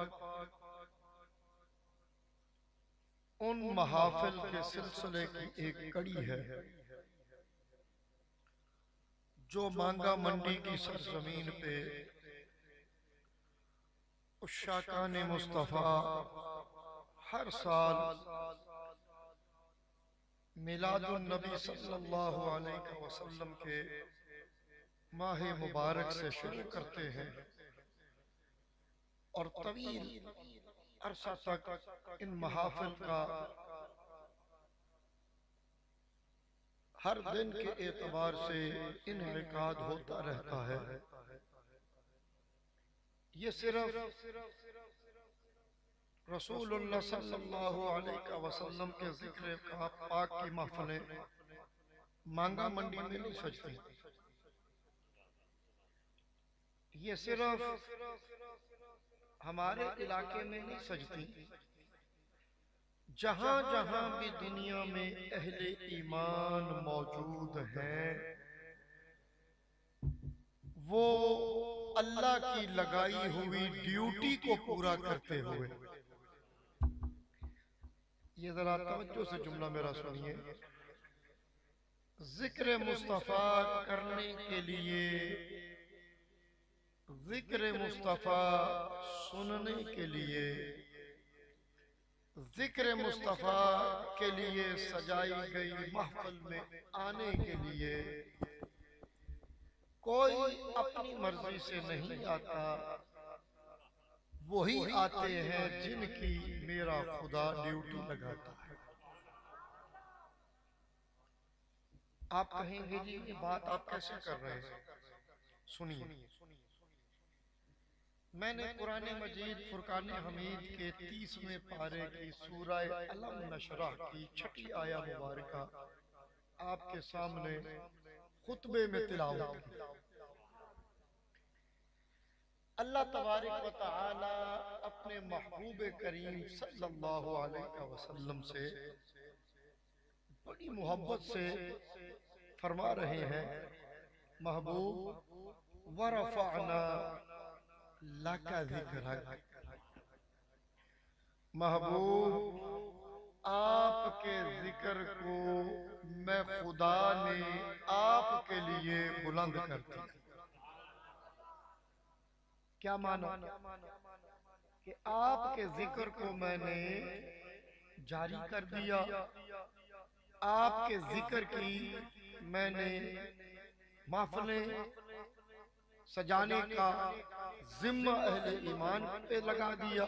उन महाफिल के सिलसिले की एक कड़ी है जो मांगा मंडी की सरजमीन पे उशाकान मुस्तफा हर साल मिलादुन नबी सल्लल्लाहु अलैहि वसल्लम के माह मुबारक से शुरू करते हैं और तवील अरसा तक इन महाफिल का हर दिन के एतबार से इन्इकाद होता रहता है। ये सिर्फ रसूलुल्लाह सल्लल्लाहु अलैहि वसल्लम के जिक्र का पाक की महफिलें मांगा मंडी में नहीं सजती, ये सिर्फ हमारे इलाके में नहीं सजती। जहां जहां भी दुनिया में अहले ईमान मौजूद हैं, वो अल्लाह की लगाई हुई ड्यूटी को पूरा करते हुए, ये जरा तवज्जो से जुमला मेरा सुनिए, जिक्र मुस्तफा करने के लिए, जिक्र मुस्तफा सुनने के लिए, जिक्र मुस्तफा के लिए सजाई गई महफिल में आने के लिए कोई अपनी मर्जी से नहीं आता, वही आते हैं जिनकी मेरा खुदा ड्यूटी लगाता है। आप कहेंगे जी ये बात आप कैसे कर रहे हैं? सुनिए, मैंने कुरान मजीद फुरकान हमीद के 30वें पारे की सूरह अलम नशरा की 6ठी आया मुबारका आपके सामने खुतबे में तिलावत की। अल्लाह तबारक व तआला अपने महबूब करीम सल्लल्लाहु अलैहि वसल्लम से बड़ी मोहब्बत से फरमा रहे हैं, महबूब वरफ़अना लका ज़िक्रक, महबूब आपके जिक्र को मैं खुदा ने आपके लिए बुलंद कर दिया। क्या माना कि आपके जिक्र को मैंने जारी कर दिया, आपके जिक्र की मैंने महफिलें सजाने का जिम्मा अहले ईमान पे लगा दिया।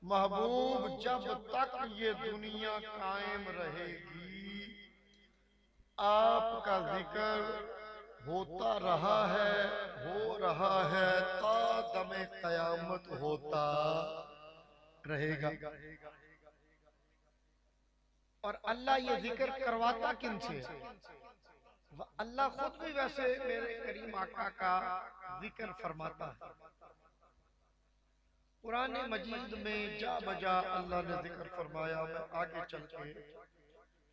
महबूब जब तक ये दुनिया कायम रहेगी आपका जिक्र होता रहा है, हो रहा है, ता दमे कयामत होता रहेगा। और अल्लाह ये जिक्र करवाता किनसे? अल्लाह खुद भी वैसे मेरे करीम आका का जिक्र फरमाता है। कुरान मजीद में जा बजा अल्लाह ने जिक्र फरमाया। मैं आगे चल के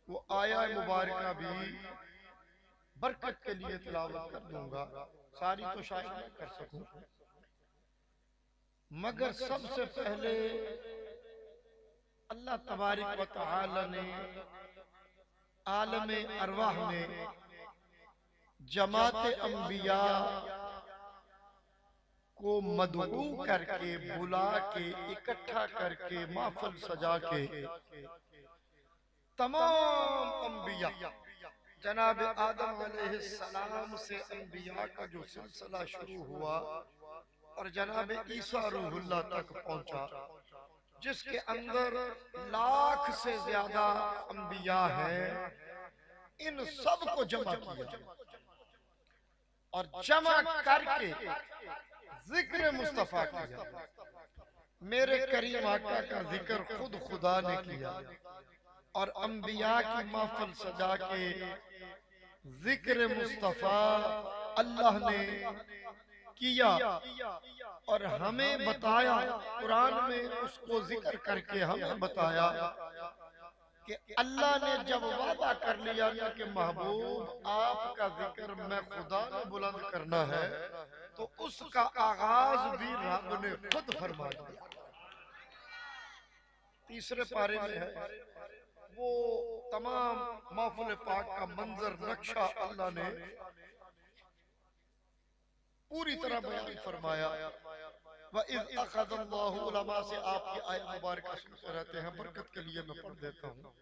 वो आया मुबारका भी बरकत के लिए तिलावत कर दूंगा, सारी तो शायद नहीं कर सकूं, मगर सबसे पहले अल्लाह तबारक व तआला ने आलमे अरवाह में जमात अंबिया को मदऊ करके, बुला के, इकट्ठा करके, महफिल सजा के तमाम अंबिया जनाब आदम अलैहिस्सलाम से अंबिया का जो सिलसिला शुरू हुआ और जनाब ईसा रूहुल्लाह तक पहुंचा, जिसके अंदर लाख से ज्यादा अंबिया हैं, इन सब को जमा किया और जमा करके जिक्र मुस्तफा किया। मेरे करीम आका का जिक्र खुद खुदा ने किया और अंबिया की महफिल सजा के जिक्र मुस्तफा अल्लाह ने किया और हमें बताया, कुरान में उसको जिक्र करके हमें बताया कि अल्लाह ने जब वादा कर लिया ना कि महबूब आपका जिक्र मैं खुदा ने बुलंद करना है, तो उसका आगाज भी रब ने खुद फरमा दिया। तीसरे पारे में है वो तमाम महफिल पाक का मंजर नक्शा अल्लाह ने पूरी तरह बयान फरमाया। वइज़ अख़ज़ल्लाहु उलमा से आपकी आयत मुबारक सुनते रहते हैं, बरकत के लिए मैं पढ़ देता हूँ।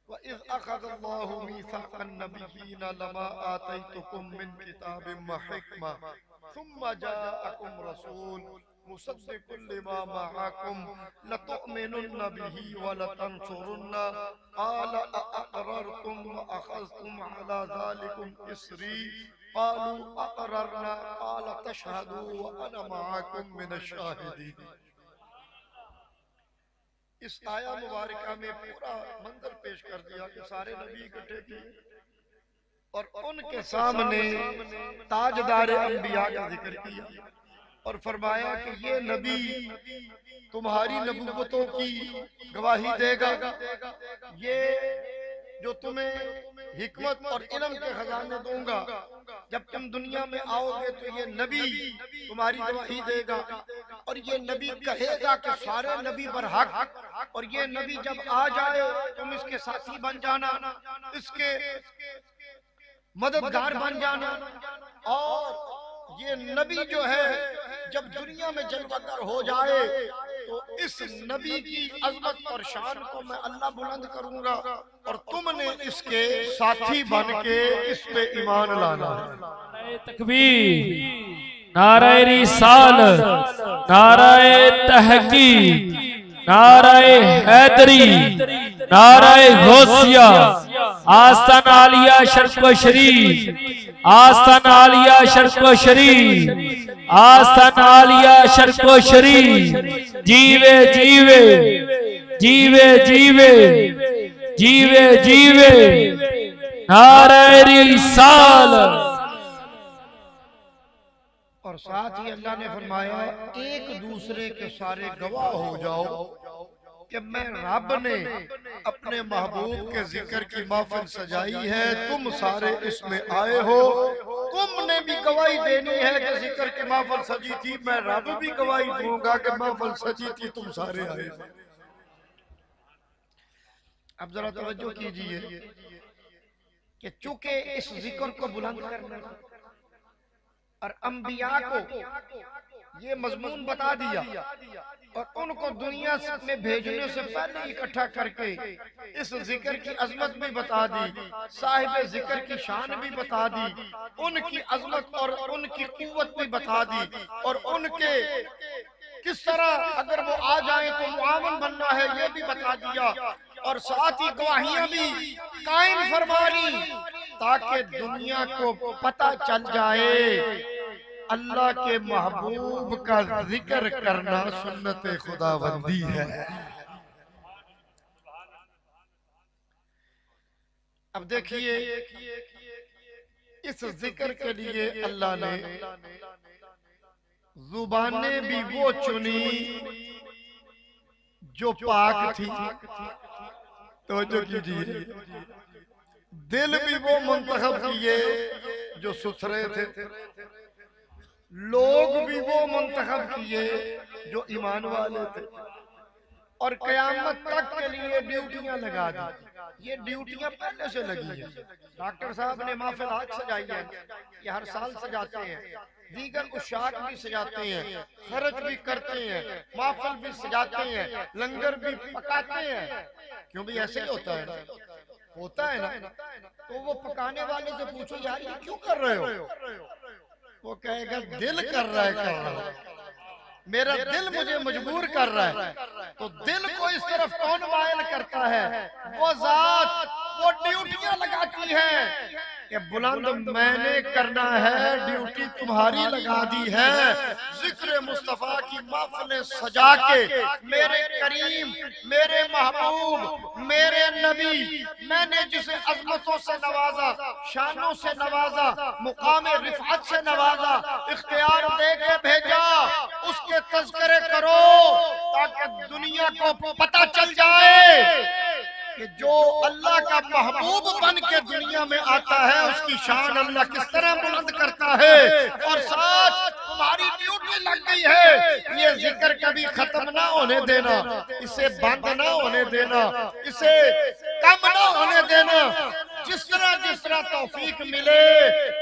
वइज़ अख़ज़ल्लाहु मीसाक़न नबिय्यीना लमा आतैतुकुम मिन किताबिन व हिक्मा सुम्मा जाअकुम रसूल मुसद्दिक़ुन लिमा मअकुम लतु'मिनुन्न बिही व लतंसुरुन्ना क़ाल अअक़ररतुम व अख़ज़्तुम अला ज़ालिकुम इस्री क़ालू अक़ररना क़ाल तशहदू व अना मअकुम मिनश शाहिदीन। इस आया मुबारका में पूरा मंजर पेश कर दिया कि सारे नबी इकट्ठे किए और उनके सामने ताजदार अंबिया का जिक्र किया और फरमाया कि ये नबी तुम्हारी नबूवतों की गवाही देगा, ये जो तुम्हें हिकमत और इल्म के खजाने दूंगा, जब तुम दुनिया में आओगे तो ये नबी तुम्हारी गवाही देगा और ये नबी कहेगा कि सारे नबी बरहक, और ये नबी जब आ जाए तुम इसके साथी बन जाना, इसके मददगार बन जाना। और ये नबी जो है जब दुनिया में जलवागर हो जाए तो इस नबी की अजमत और शान को मैं अल्लाह बुलंद करूंगा और तुमने इसके साथी बन के इस पे ईमान लाना है। तकबीर, नाराए रिसालत, नाराए तहकीक, नाराए हैदरी, नाराए गौसिया, आस्तान आलिया शर्फ शरीफ, आस्तान आलिया शर्फ शरीफ, आस्तान आलिया शर्फ शरीफ, जीवे जीवे जीवे जीवे जीवे जीवे, नाराए रिसालत। और साथ ही अल्लाह ने फरमाया एक दूसरे के सारे गवाह हो जाओ कि मैं रब ने अपने महबूब के जिक्र की महफिल सजाई है, तुम सारे इसमें आए हो, तुमने भी गवाही देनी है कि जिक्र की महफिल सजी थी, मैं रब भी गवाही दूंगा कि महफिल सजी थी, तुम सारे आए। अब जरा तवज्जो कीजिए कि चूंकि इस जिक्र को बुलंद करना और अंबिया को ये मजमून बता दिया और उनको दुनिया में भेजने से पहले इकट्ठा करके इस जिक्र की अजमत भी बता दी, साहिब जिक्र की शान भी बता दी, उनकी अजमत और उनकी कुव्वत भी बता दी, और उनके किस तरह अगर वो आ जाए तो मुआवन बनना है ये भी बता दिया, और साथ ही गवाहियां भी कायम फरमा ली ताकि दुनिया को पता चल जाए अल्लाह के महबूब का जिक्र करना सुन्नत खुदाबंदी है। अब देखिए इस जिक्र के लिए अल्लाह ने जुबानें भी वो चुनी जो पाक थी, तो जो कीजिए दिल भी वो मुंतखब किए जो सुथरे थे, लोग भी वो मुंतखब किए जो ईमान वाले थे, और कयामत तक के लिए ड्यूटियां लगा दी। ये ड्यूटियां पहले से लगी है। डॉक्टर साहब ने महफिल आज सजाई है, ये हर साल सजाते हैं, दीगर उशाक भी सजाते हैं, खर्च भी करते हैं, महफिल भी सजाते हैं, लंगर भी पकाते हैं, क्यों भी ऐसे ही होता है ना। तो वो पकाने वाले से पूछो यार ये क्यों कर रहे हो, वो कहेगा दिल कर रहा है, मेरा दिल मुझे मजबूर कर रहा है। तो दिल को इस तरफ कौन मायल करता है, वो जात, वो ड्यूटियां लगाती है कि बुलंद मैंने करना है, ड्यूटी तुम्हारी लगा दी है। जिक्र मुस्तफा की महफिलें सजा के मेरे करीम, मेरे महबूब, मेरे नबी, मैंने जिसे अजमतों से नवाजा, शानों से नवाजा, मुकाम रिफात से नवाजा, इख्तियार दे के भेजा, उसके तज़किरे करो ताकि दुनिया को पता चल जाए कि जो अल्लाह का महबूब बन के दुनिया में आता है उसकी शान अल्लाह किस तरह बुलंद करता है। और साथ तुम्हारी ड्यूटी लग गई है, ये जिक्र कभी खत्म ना होने देना, इसे बंद ना होने देना, इसे कम ना होने देना। जिस तरह तौफीक मिले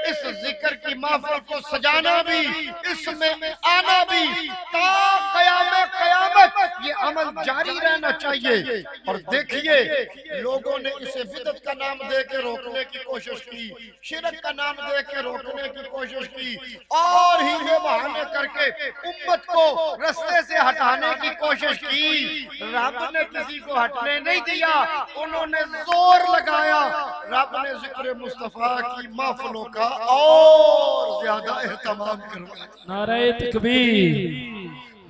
इस जिक्र की महफिल को सजाना भी, इसमें आना भी, ता कयामत ये अमल जारी रहना चाहिए। और देखिए लोगों ने इसे बिदअत का नाम दे के रोकने की कोशिश की, शिरक का नाम दे के रोकने की कोशिश की, और हीले बहाने करके उम्मत को रास्ते से हटाने की कोशिश की। रब ने किसी को हटने नहीं दिया, उन्होंने जोर लगाया। रब ने जिक्र मुस्तफा की महफिलों का और ज्यादा एहतमाम करवाया। नारे तकबीर,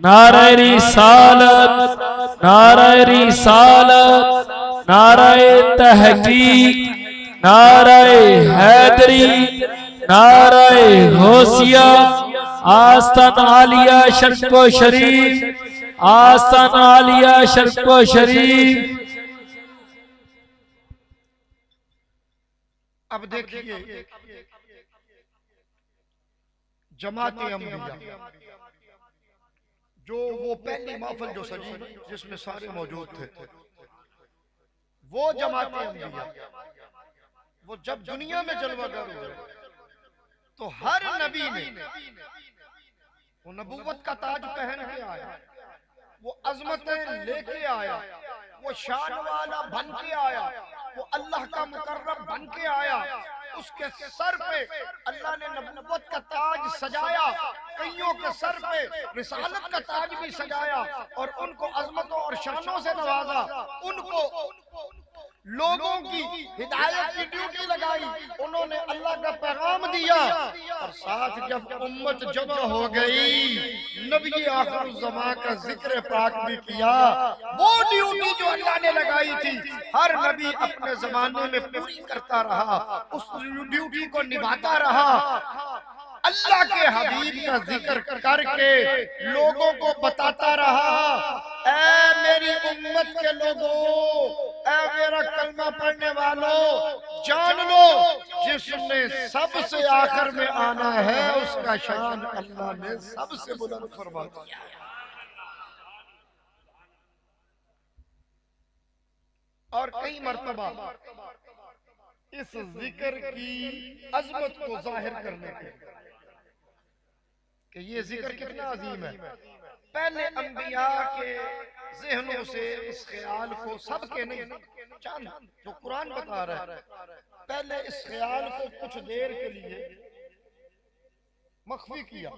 नारे रिसालत, नारे रिसालत, नारे तहकीक, नारे हैदरी, नारे गौसिया, आस्तान आलिया शर्फ शरीफ, आस्तान आलिया शर्फ शरीफ। अब देखिए जमाते अंबिया, जो वो पहली महफिल जो सजी जिसमें सारे मौजूद थे, वो जमाते अंबिया, वो जब दुनिया में जलवागर हुए तो हर नबी ने वो नबूवत का ताज पहन के आया, वो अजमतें लेके आया, वो शान वाला बन के आया, वो अल्लाह का मुकर्रम बन के आया। उसके सर पे अल्लाह ने नबूवत का ताज सजाया, कईयों के सर पे रिसालत का ताज भी सजाया और उनको अजमतों और शानों से नवाजा, उनको लोगों की हिदायत की ड्यूटी लगाई, उन्होंने अल्लाह का पैगाम दिया। और साथ जब उम्मत जमा हो गई, नबी आखिर ज़मां का जिक्र पाक भी किया। वो ड्यूटी जो अल्लाह ने लगाई थी, हर नबी अपने जमाने में पूरी करता रहा, उस ड्यूटी को निभाता रहा। अल्लाह के हबीब का जिक्र करके लोगों को बताता रहा, ऐ मेरी उम्मत के लोगों, ऐ मेरा कलमा पढ़ने वालों, जान लो जिसने सबसे आखिर में आना है उसका शान अल्लाह ने सबसे बुलंद फरमा दिया। और कई मर्तबा इस जिक्र की अजमत को जाहिर करने के कि ये जिक्र कितना अजीम है, पहले अंबिया के ज़हनों से इस ख्याल को, सबके नहीं, चंद जो कुरान बता रहा है, पहले इस ख्याल को कुछ देर के लिए मख्फी किया।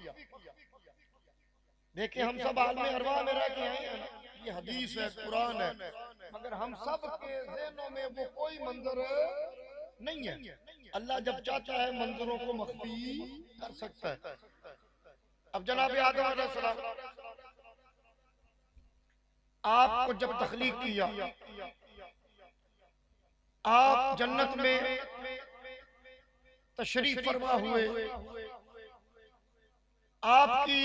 देखिए हम सब आलम अरवा में रह के आए हैं, ये हदीस है, कुरान है, मगर हम सब के ज़हनों में वो कोई मंजर नहीं है। अल्लाह जब चाहता है मंजरों को मख्फी कर सकता है। अब जनाब आदम अलैहिस्सलाम, आपको जब तख्लीक किया, आप जन्नत में तशरीफ फरमा हुए, आपकी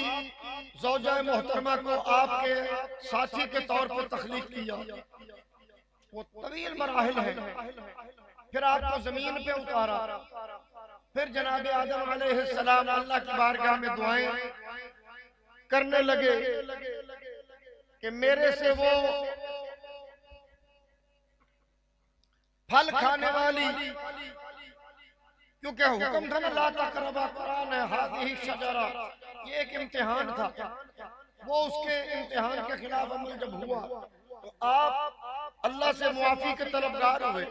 ज़ौजा मोहतरमा को आपके साथी के तौर पर तख्लीक किया, वो तवील मराहिल है। फिर आपको जमीन पे उतारा, फिर जनाब आदम अलैहिस्सलाम अल्लाह की बारगाह में दुआएं करने लगे कि मेरे से वो फल खाने वाली, क्योंकि हुक्म था ना ला तक़रबा कुरान है हाज़िही शजरा, ये एक इम्तिहान था। वो उसके इम्तिहान के खिलाफ अमल जब हुआ तो आप अल्लाह से मुआफी के तलबगार हुए,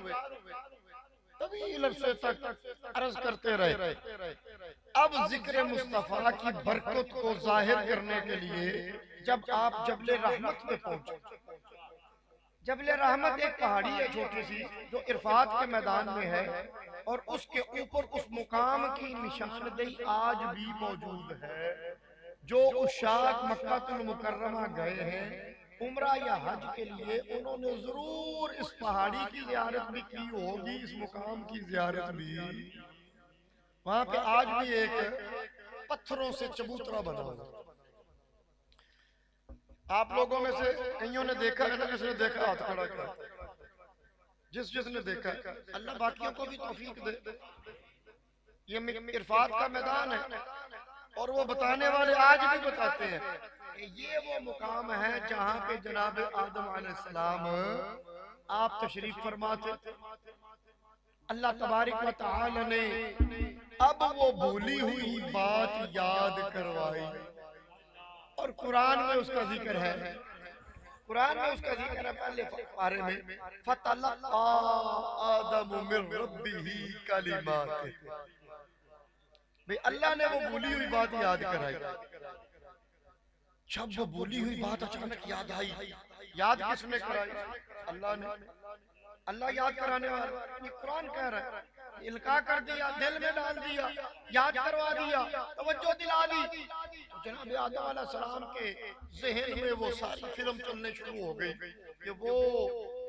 तवील अरसे तक अर्ज करते रहे। अब जिक्र मुस्तफा की बरकत को जाहिर करने के लिए जब आप जबले रहमत में पहुंचे, जबले रहमत एक पहाड़ी है छोटी सी जो इरफात के मैदान में है, और उसके ऊपर उस मुकाम की निशानदेही आज भी मौजूद है। जो उशाक मक्कातुल मुकर्रमा गए हैं उम्रा या हज के लिए, उन्होंने जरूर इस पहाड़ी की ज़ियारत भी की होगी, इस मुकाम की ज़ियारत भी। वहां पे आज भी एक पत्थरों से चबूतरा बना हुआ, आप लोगों में से कईयों ने देखा है ना, जिसने देखा हाथ खड़ा कर, जिसने देखा, अल्लाह बाकियों को भी तौफीक दे। ये इरफात का मैदान है और वो बताने वाले आज भी बताते हैं ये वो मुकाम है जहाँ पे जनाब आदम अलैहिस्सलाम आप तशरीफ फरमा थे। अल्लाह तबारक व तआला ने अब वो भूली हुई बात याद करवाई, और कुरान में उसका जिक्र है, कुरान में उसका जिक्र है। पहले पारे में फतलक़ा आदम मिन रब्बिही कलिमात, भाई अल्लाह ने वो भूली हुई बात याद कराई। जब वो भूली हुई बात अचानक याद आई, याद किसने कराई? अल्लाह ने। अल्लाह याद कराने वाला, ये कुरान कह रहा है, इल्का कर दिया, दिल में डाल दिया, याद करवा दिया, तवज्जो दिला दी। तो जनाब आदम अलैहिस्सलाम के ज़हन में वो सारी फिल्म चलने शुरू हो गई कि वो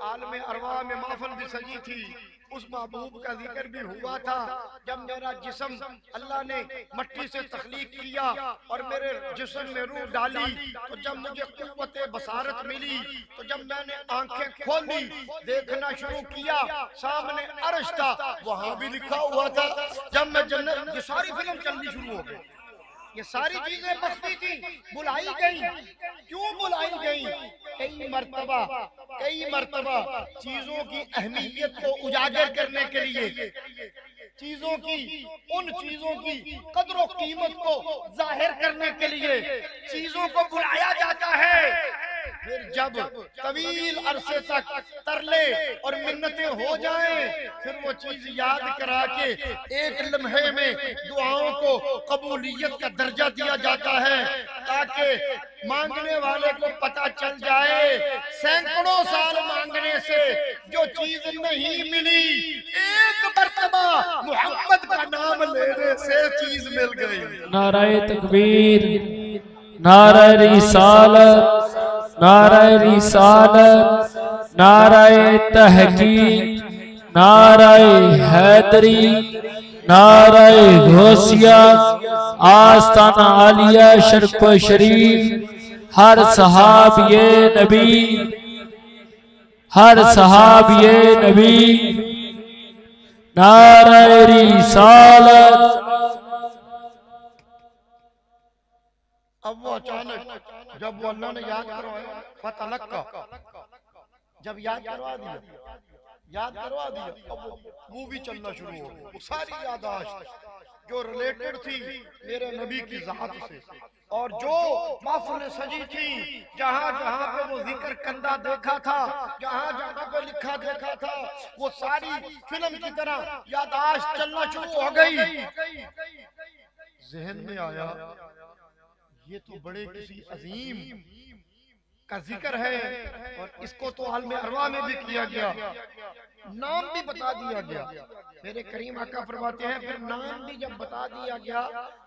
आलम अरवा में महफिल भी सजी थी, उस महबूब का जिक्र भी हुआ था। जब मेरा जिस्म अल्लाह ने मट्टी से तख्लीक किया और मेरे जिस्म में रूह डाली, तो जब मुझे कुव्वत बसारत मिली, तो जब मैंने आंखें खोली, देखना शुरू किया, सामने अर्श था, वहां भी लिखा हुआ था। जब मैं जन्नत, ये सारी फिल्म चलनी शुरू हो गई। ये सारी चीजें मख्फी थी, बुलाई गई। क्यों बुलाई गई? कई मर्तबा चीजों की अहमियत को उजागर करने के लिए, चीजों की, उन चीजों की कदर और कीमत को जाहिर करने के लिए चीजों को बुलाया जाता है। फिर जब तवील अरसे तक तरले और मिन्नतें हो जाएं, फिर वो चीज याद करा के एक लम्हे में दुआओं को कबूलियत का दर्जा दिया जाता है, ताकि मांगने वाले को पता चल जाए सैकड़ों साल मांगने से जो चीज नहीं मिली, एक मर्तबा मोहम्मद का नाम लेने से चीज मिल गई। नाराए तकबीर, नाराए रिसालत, नाराए रिसालत, नाराए तहकीक, नाराए हैदरी, नाराए गौसिया, आस्ताना आलिया शर्फ शरीफ, हर सहाबिये नबी, हर सहाबिये नबी, नाराए रिसालत। अब वो अचानक जब वो अल्लाह ने याद करवाया फतलक्का, जब याद करवा दिया, अब वो मूवी चलना शुरू हो गई। वो सारी यादाश्त जो रिलेटेड थी मेरे नबी की जात से, और जो महफिल सजी थी, जहाँ जहाँ पे वो जिक्र कंधा देखा था, जहाँ जहाँ पे लिखा देखा था, वो सारी फिल्म की तरह यादाश्त चलना शुरू हो गई। जहन में आया ये तो बड़े किसी अजीम का जिक्र है, और इसको तो आलम अरवा में भी किया गया, नाम भी बता दिया गया। मेरे करीम आका फरमाते हैं फिर नाम भी जब बता दिया गया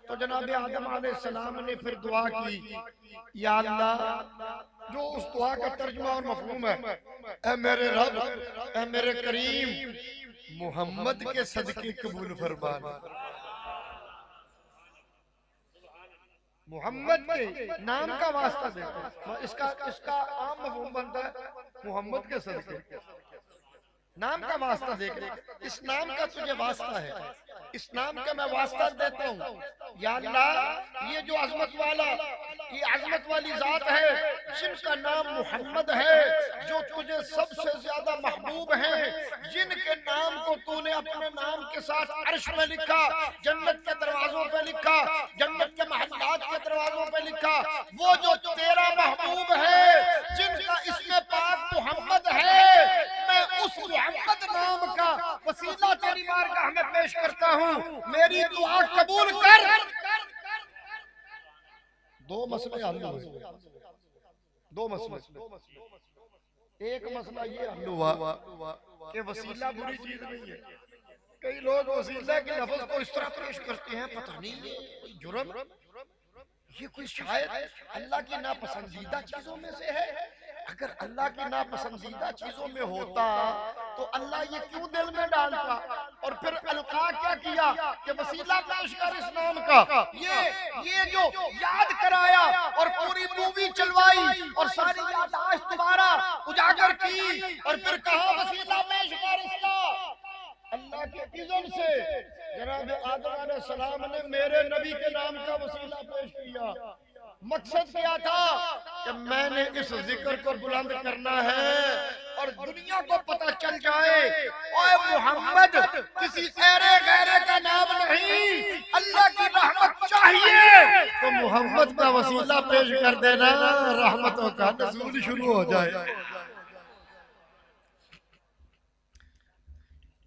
तो जनाब आदम अलैहिस्सलाम ने फिर दुआ की, या अल्लाह, जो उस दुआ का तर्जुमा और मफहूम है, ऐ मेरे रब, ऐ मेरे करीम, मोहम्मद के सदके कबूल फरमाना। मोहम्मद के नाम का वास्ता देते, इसका आम मफहूम बनता है मोहम्मद के सदके, नाम का वास्ता देख रहे, इस नाम का तुझे वास्ता है, इस नाम का मैं वास्ता देता हूँ। या अल्लाह, ये जो अजमत वाला, ये अजमत वाली जात है जिनका नाम मोहम्मद है, जो तुझे सबसे ज्यादा महबूब है, जिनके नाम को तूने अपने नाम के साथ अर्श में लिखा, जन्नत के दरवाजों पे लिखा, जन्नत के महल्लात के दरवाजों पे लिखा, वो जो तेरा महबूब है, जिनका इसमें पाक मोहम्मद है, मैं उस मोहम्मद नाम का वसीला तेरी बारगाह में पेश करता हूँ, मेरी दुआ कबूल कर। दो मसले हल हुए, दो मसले। एक मसला ये हल हुआ कि वसीला बुरी चीज नहीं है। कई लोग वसीला के लफ्ज को इस तरह पेश करते हैं, पता नहीं ये कोई जुर्म, ये कोई शायद अल्लाह की नापसंदीदा चीजों में से है। अगर अल्लाह की नापसंदीदा चीजों में होता तो अल्लाह ये क्यों दिल में डालता? और फिर अलका क्या किया कि वसीला पेश कर इस नाम का, ये जो याद कराया और पूरी मूवी चलवाई और सारी यादाश्त दोबारा उजागर की, और फिर कहा वसीला पेश कर इसका। अल्लाह के इज़्न से जनाब आदम अलैहिस्सलाम ने मेरे नबी के नाम का वसीला पेश किया। मकसद क्या था कि मैंने इस जिक्र को बुलंद करना है और दुनिया को पता चल जाए, ओए मोहम्मद किसी ऐरे गैरे का नाम नहीं, अल्लाह की रहमत चाहिए तो मोहम्मद का वसीला पेश कर देना, रहमतों का नज़ूल शुरू हो जाए।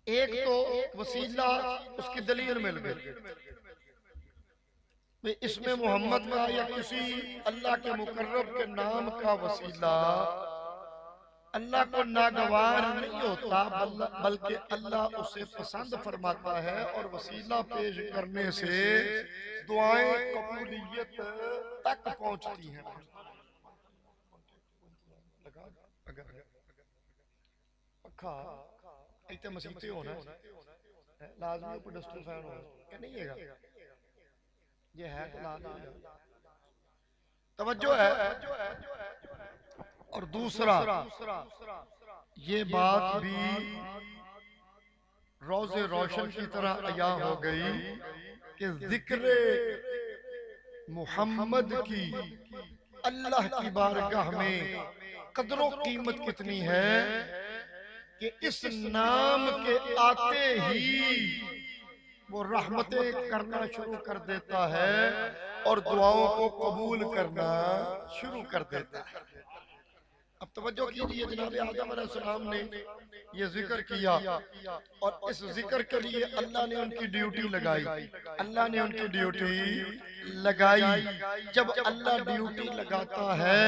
एक तो वसीला उसकी दलील मिल गई, इसमें मोहम्मद का या किसी अल्लाह के मुकर्रब के नाम का वसीला अल्लाह को नागवार नहीं होता, बल्कि अल्लाह उसे पसंद फरमाता है और वसीला पेश करने से दुआएं कबूलियत तक पहुंचती हैं। पक्का इतने मसीते होना लाजमी को डस्टर फैन हो क्या नहीं है, ये है तवज्जो है। और दूसरा ये बात भी रोज़े रोशन की तरह अया हो गई कि जिक्र मोहम्मद की अल्लाह की बारगाह में कदरों कीमत कितनी है कि इस नाम के आते ही वो रहमतें करना शुरू कर देता है और दुआओं को कबूल करना शुरू कर देता है। अब तवज्जो कीजिए, जनाब आदम अलैहिस्सलाम ने ये जिक्र किया और इस जिक्र के लिए अल्लाह ने उनकी ड्यूटी लगाई। अल्लाह ने उनकी ड्यूटी लगाई। जब अल्लाह ड्यूटी लगाता है,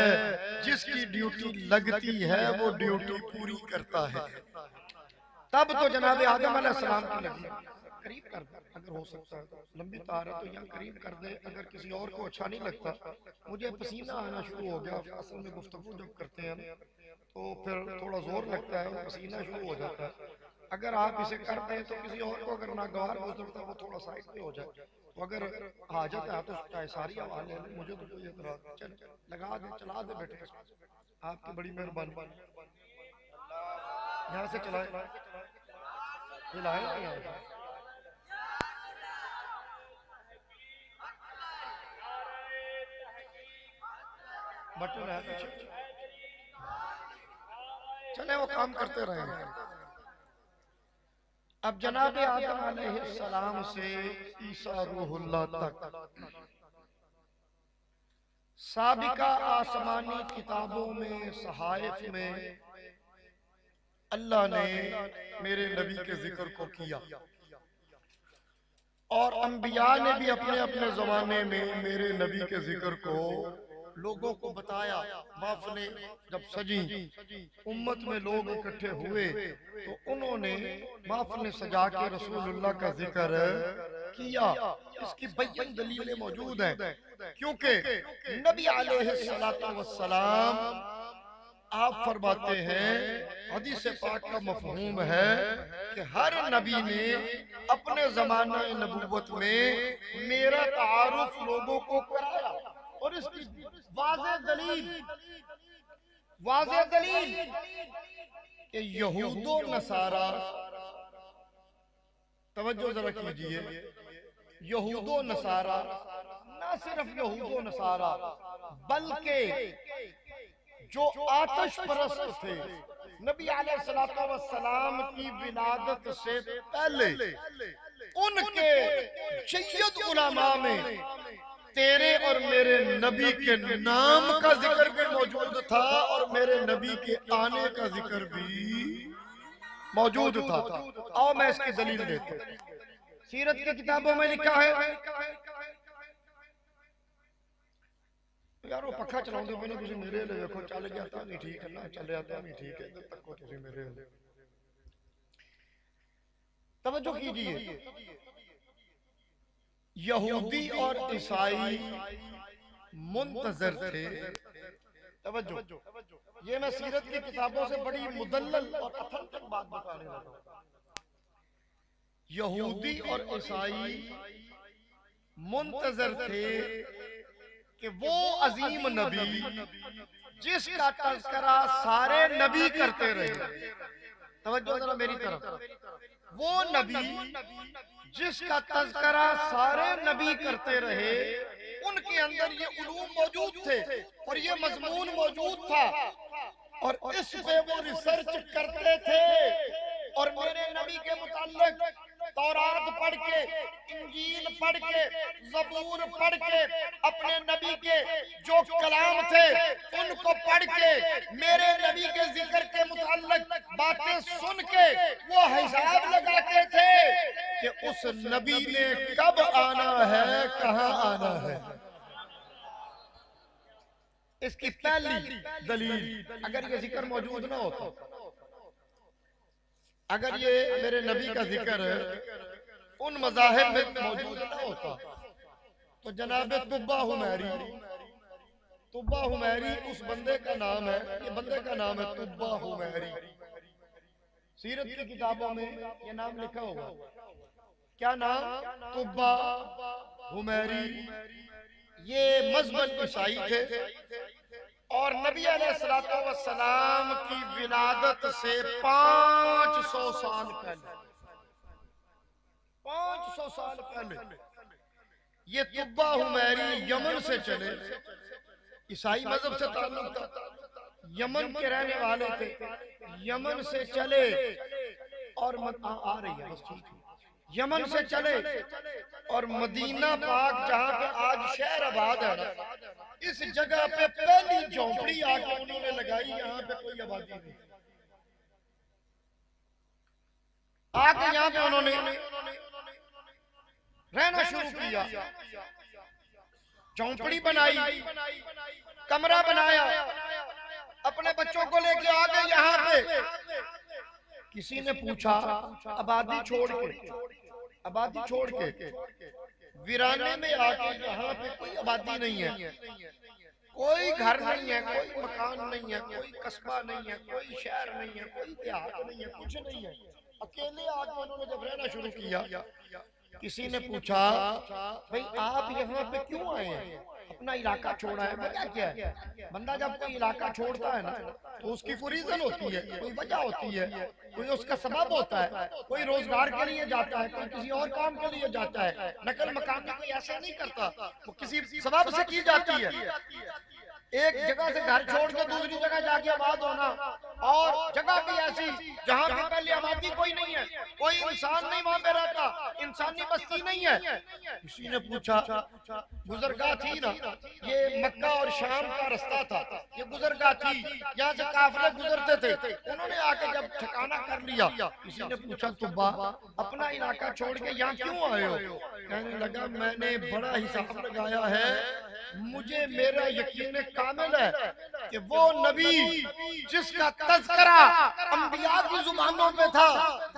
जिसकी ड्यूटी लगती है वो ड्यूटी पूरी करता है। तब तो जनाब आदम अलैहिस्सलाम की लगी। करीब कर दे अगर हो सकता है, लंबी तार है तो यहाँ करीब कर दे। अगर किसी और को अच्छा नहीं लगता, मुझे पसीना आना शुरू हो गया। असल में गुफ्तगू जब करते हैं तो फिर थोड़ा जोर लगता है और पसीना शुरू हो जाता है। अगर आप इसे करते हैं तो किसी और को अगर नागवार गुजरता है वो थोड़ा साइड पे हो जाए। तो अगर हाजत है तो चाहे सारी आवाज ले लें, मुझे तो कोई एतराज। चल लगा दे, चला दे बेटे, आपकी बड़ी मेहरबानी। यहाँ से चलाए, ये लाए ना यहाँ बटन है पीछे, चले वो काम करते रहे। अब जनाब आदम अलैहिस्सलाम से ईसा रूहुल्लाह तक साबिका आसमानी किताबों में, सहाइफ में अल्लाह ने मेरे नबी के जिक्र को किया और अंबिया ने भी अपने अपने जमाने में मेरे नबी के जिक्र को लोगों को बताया। महफिलें जब सजी, उम्मत में लोग इकट्ठे हुए तो उन्होंने महफिलें सजा के रसूलुल्लाह का जिक्र किया। इसकी बय्यन दलीलें मौजूद हैं, क्योंकि नबी अलैहिस्सलातु वस्सलाम आप फरमाते हैं, हदीस पाक का मफहूम है कि हर नबी ने अपने ज़माने नबूवत में मेरा तारुफ लोगों को कराया। और इसकी वाज़ेह दलील कि यहूदो नसारा, तवज्जो जरा कीजिए, यहूदो नसारा, ना सिर्फ यहूदो नसारा बल्कि जो आतिश परस्त थे, नबी अलैहिस्सलातु वस्सलाम की विलादत से पहले उनके जय्यद उलमा में तेरे और मेरे नबी के नाम का जिक्र भी मौजूद था और मेरे नबी के आने का जिक्र भी मौजूद था। आओ मैं इसकी दलील देता हूं। सीरत की किताबों में लिखा है, यार वो पक्का चलाते पहले तुझे मेरे लिए देखो, चल गया था नहीं ठीक है ना, चले जाता नहीं ठीक है, इधर तक को तुझे मेरे लिए। तवज्जो कीजिए, यहूदी और ईसाई मुंतजर थे। तवज्जो, ये मैं सीरत की किताबों से बड़ी मुदल्लल और अथेंटिक बात बताने लगा हूं। यहूदी और ईसाई मुंतजर थे कि वो अजीम नबी जिसका तज़किरा सारे नबी करते रहे। तवज्जो जरा मेरी तरफ, वो नबी जिसका तज़किरा सारे नबी करते रहे, उनके अंदर ये उलूम मौजूद थे और ये मजमून मौजूद था और इस पे वो रिसर्च करते थे। और मेरे नबी के मुताल्लिक तौरात पढ़ के, इंजील पढ़ के, ज़बूर पढ़ के, अपने नबी के जो कलाम थे उनको पढ़ के, मेरे नबी के जिक्र के मुताल्लिक बातें सुन के वो हिसाब लगाते थे कि उस नबी ने कब आना है, कहां आना है। इसकी पहली दलील, अगर ये जिक्र मौजूद ना होता, अगर ये मेरे नबी का जिक्र उन मज़ाहिब में मौजूद ना होता, तो जनाब तुब्बा हुमैरी उस बंदे का नाम है, ये बंदे का नाम है तुब्बा हुमैरी। सीरत की किताबों में ये नाम लिखा होगा। क्या नाम? तुब्बा हुमैरी। ये मज़हब ईसाई थे और नबी अलैहिस्सलातु वस्सलाम की विलादत से 500 साल पहले, 500 साल पहले ये तुब्बा हुमैरी यमन से चले। ईसाई मजहब से ताल्लुक था, यमन के रहने वाले थे, यमन से चले और आ रही है बस ठीक है, यमन से चले और मदीना पाक जहाँ पे आज शहर आबाद है, इस जगह पे पहली झोंपड़ी आके उन्होंने लगाई, यहाँ पे कोई आबादी नहीं। आके यहाँ पे उन्होंने रहना शुरू किया, झोंपड़ी बनाई, कमरा बनाया, अपने बच्चों को लेके आ गए यहाँ पे। किसी ने पूछा आबादी छोड़ के वीराने में आके यहाँ पे कोई आबादी नहीं है, कोई घर नहीं है, कोई मकान नहीं है, कोई कस्बा नहीं है, कोई शहर नहीं है, कोई देहात नहीं है, कुछ नहीं है। अकेले आके उन्होंने जब रहना शुरू किया, किसी ने पूछा भाई आप यहाँ पे क्यों आए हैं, अपना इलाका छोड़ा है, वजह क्या है? बंदा जब कोई इलाका छोड़ता है ना तो उसकी कोई रीजन होती है, कोई वजह होती है, कोई उसका सबब होता है। कोई रोजगार के लिए जाता है, कोई किसी और काम के लिए जाता है। नकल मकान में कोई ऐसा नहीं करता, वो किसी सबब से की जाती है। एक जगह से घर छोड़ के दूसरी जगह जाके आबाद होना, और जगह भी ऐसी जहाँ पे पहले आबादी कोई नहीं है, कोई इंसान नहीं वहाँ पे रहता, इंसानी बस्ती नहीं है। किसी ने पूछा गुजरगाह थी ना, ये मक्का और शाम का रास्ता था, ये गुजरगाह थी, यहाँ से काफिले गुजरते थे। उन्होंने आके जब ठिकाना कर लिया, किसी ने पूछा तुब्बा अपना इलाका छोड़ के यहाँ क्यों आए हो? कहने लगा मैंने बड़ा हिसाब लगाया है, मुझे मेरा यकीन कामिल है कि वो नबी जिसका तज़किरा अंबिया की जुबानों पे था,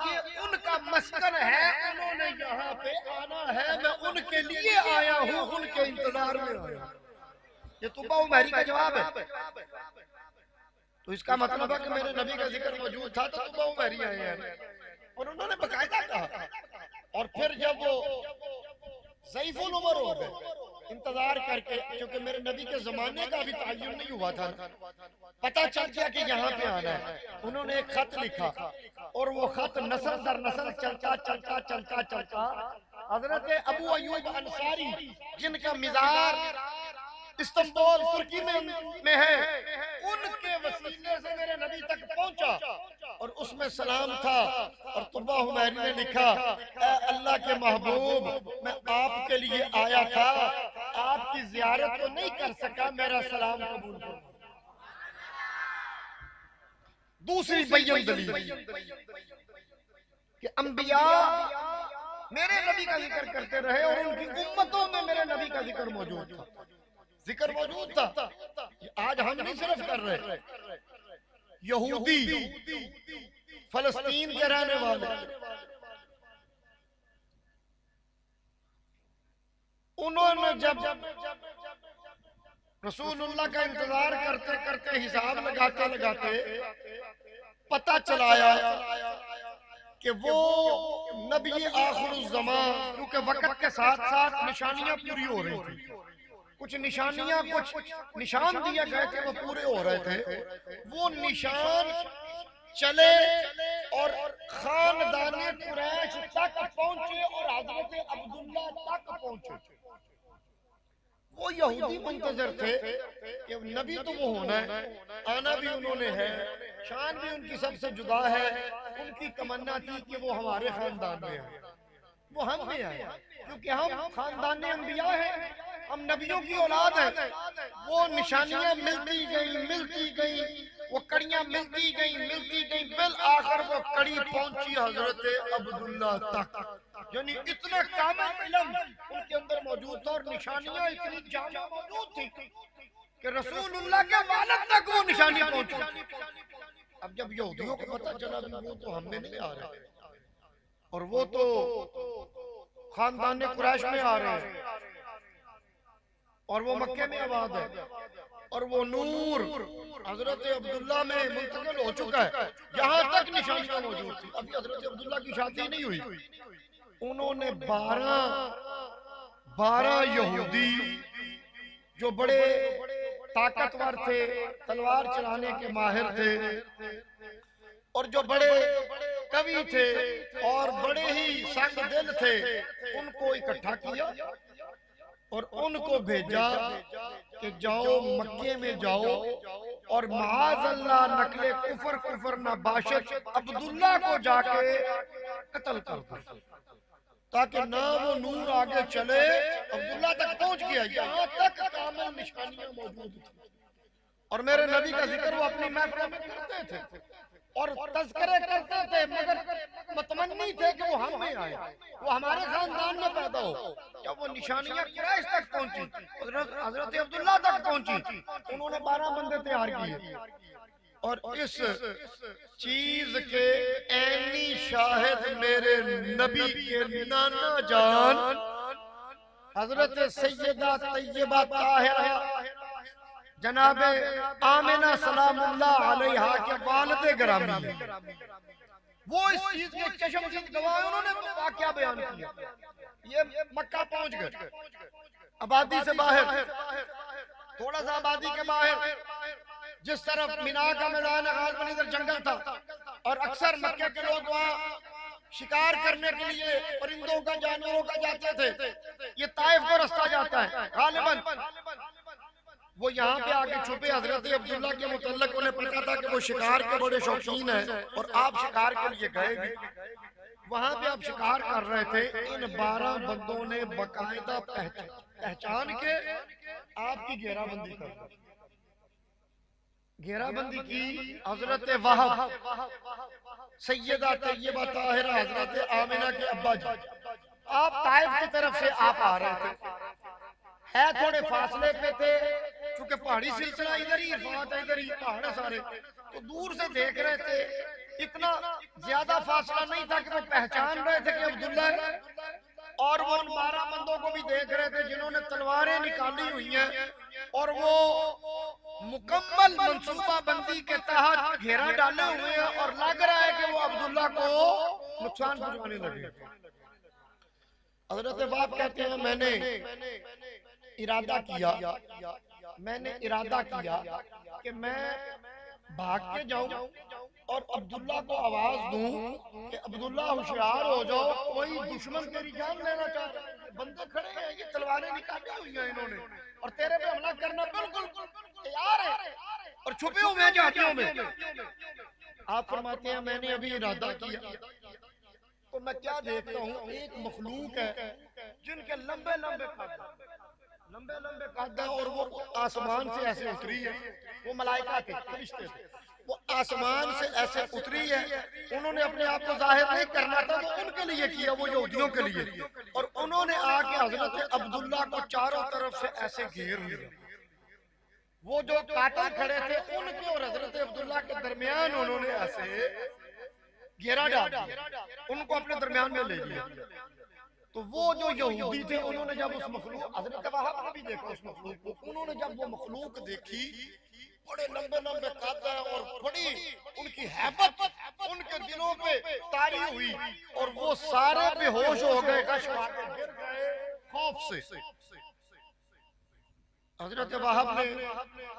ये उनका मस्कन है, उन्होंने यहाँ पे आना है, मैं उनके लिए आया हूँ, उनके इंतजार में आया। ये तुब्बा उमैरी का जवाब है। तो इसका मतलब है कि मेरे नबी का जिक्र मौजूद था तो तुब्बा उमैरी आए हैं, और उन्होंने बकायदा कहा। और फिर जब वो ज़ईफुल उमर हो गए इंतजार करके, क्योंकि मेरे नबी के जमाने का भी ताय्युन नहीं हुआ था, पता चल गया कि यहाँ पे आना है। उन्होंने एक खत लिखा, और वो खत नस्ल दर नस्ल चलता हजरत अबू अयूब अंसारी, जिनका मिज़ार इस्तांबुल तुर्की में है, उनके वसीले से मेरे नबी तक पहुंचा, और उसमें सलाम था। और तुब्बा हुमैरी ने लिखा, अल्लाह के महबूब मैं आपके लिए आया था, आपकी जियारत तो नहीं कर सका, मेरा सलाम कबूल करो। दूसरी बय्यन दलील कि अंबिया मेरे नबी का जिक्र करते रहे, और उनकी उम्मतों में मेरे नबी का जिक्र मौजूद था, जिक्र मौजूद था। आज हम नहीं सिर्फ कर रहे, यहूदी फलस्तीन के रहने वाले, उन्होंने जब रसूलुल्लाह का इंतजार करते करते, हिसाब लगाते लगाते पता चलाया कि वो नबी आखिरुज़्ज़मान, क्योंकि वक्त के साथ साथ निशानियां पूरी हो रही थी, कुछ निशानियां, कुछ निशान दिए गए थे, वो पूरे हो रहे थे। वो निशान चले और खानदाने कुरैश तक पहुंचे और हजरत अब्दुल्ला तक पहुंचे। वो यहूदी मुंतजर थे कि नबी तो वो होना है, आना भी उन्होंने है, शान भी उनकी सबसे जुदा है। उनकी तमन्ना थी कि वो हमारे खानदान में आए, वो हम में आए, क्योंकि हम खानदान अंबिया हैं, हम नबियों की औलाद हैं। वो निशानियां मिलती गई, वो कड़ियां मिलती गई, बिल आखिर वो कड़ी पहुंची हजरत अब्दुल्ला तक। यानी इतना कामिल इल्म उनके अंदर मौजूद था, और निशानियां इतनी जामा मौजूद थी कि रसूलुल्लाह के वालिद तक वो निशानी पहुंची। अब जब यहूदियों को पता चला वो तो हम में नहीं आ रहे, और वो तो खानदान कुरैश में आ रहे हैं, और वो मक्के में आबाद है, और वो नूर हजरत अब्दुल्ला में मुंतकिल हो चुका है। यहाँ तक निशानियां मौजूद थी। अभी हजरत अब्दुल्ला की शादी नहीं हुई, उन्होंने 12 यहूदी जो बड़े ताकतवर थे, तलवार चलाने के माहिर थे, और जो बड़े कवि थे और बड़े ही संग दिल थे, उनको इकट्ठा किया और उनको भेजा कि जाओ मक्के में जाओ और माअज़ल्लाह नकले कुफर नबाशत अब्दुल्ला को जाके कत्ल कर दो। ताकि ना वो नूर आगे चले, अब्दुल्ला तक पहुंच गया। यहाँ तक कामिल निशानियां मौजूद थी। और मेरे नबी का जिक्र वो अपनी महफिल में करते थे और तज़किरे करते थे, मगर मतमन्नी थे कि वो हम में आए, वो हमारे खानदान में पैदा हो। जब वो निशानियां कुरैश तक पहुंची, हजरत अब्दुल्ला तक पहुंची, उन्होंने 12 बंदे तैयार किए। और इस चीज के ऐनी शाहिद मेरे नबी के नाना जान हजरत सैयदा तैयबा ताहिरा जनाबे आमिना सलामुल्लाह अलैहा के वालिद गिरामी, वो इस चीज के चश्मदीद गवाह, उन्होंने वाकया बयान किया। ये मक्का पहुंच गए, आबादी से बाहर, थोड़ा सा आबादी के बाहर, जिस तरफ मीना का मैदान है, इधर जंगल था और अक्सर मक्के के लोग वहाँ शिकार करने के लिए परिंदों का, जानवरों का जाते थे। ये ताइफ को रास्ता जाता है गालिबन। वो यहाँ पे आके छुपे। हजरत अब्दुल्ला के मुतल्लिक उन्हें पता था कि वो शिकार के बड़े शौकीन हैं और आप शिकार के लिए गए भी। वहां पे आप शिकार कर रहे थे। इन 12 बंदों ने बाकायदा पहचान के आपकी घेराबंदी कर, घेराबंदी की। हजरत वहाब, सैयदा तैयबा ताहिरा, हजरत आमिना के अब्बा जी, आप ताइफ की तरफ से आप आ रहे थे, है थोड़े फासले पे थे, क्योंकि पहाड़ी सिलसिला इधर ही, इरफात इधर ही, पहाड़ सारे, तो दूर से देख रहे थे। इतना ज्यादा फासला नहीं था कि वो पहचान रहे थे कि अब्दुल्ला है। और वो उन 12 बंदों को भी देख रहे थे जिन्होंने तलवारें निकाली हुई हैं और वो मुकम्मल मंसूबा बंदी के तहत घेरा डाले हुए हैं और लग रहा है कि वो अब्दुल्ला को नुकसान पहुंचाने लगे। हजरत बाप कहते हैं मैंने इरादा किया कि मैं भाग के जाऊं और अब्दुल्ला को आवाज दूं कि अब्दुल्ला होशियार हो जाओ, कोई दुश्मन तेरी जान लेना चाह रहा है। बंदे खड़े हैं, ये तलवारें निकाली हुई हैं इन्होंने और तेरे पे हमला करना बिल्कुल तैयार है और छुपे हुए हैं झाड़ियों में। आप फरमाते हैं मैंने अभी इरादा किया तो मैं क्या देखता हूँ, एक मखलूक है जिनके लंबे लंबे कद है और वो आसमान से ऐसे उतरी है। वो मलाइका थे, फरिश्ते थे, वो आसमान से ऐसे उतरी है। उन्होंने अपने आप को जाहिर नहीं करना था, वो उनके लिए किया, वो यहूदियों के लिए। और उन्होंने आके हजरत अब्दुल्ला को चारों तरफ से ऐसे घेर लिया। वो जो कातिल खड़े थे उनके और हजरत अब्दुल्ला के दरमियान उन्होंने ऐसे घेरा डाल दिया, उनको अपने दरमियान में ले लिया। तो वो जो यहूदी थे उन्होंने जब उस मखलूक, हजरत वहाब ने भी देखा उस मखलूक को, उन्होंने जब वो मखलूक देखी, बड़े लंबे लंबे कद और बड़ी उनकी हैबत उनके दिलों पे तारी हुई और वो सारे बेहोश हो गए, गिर गए खौफ से। हजरत वहाब ने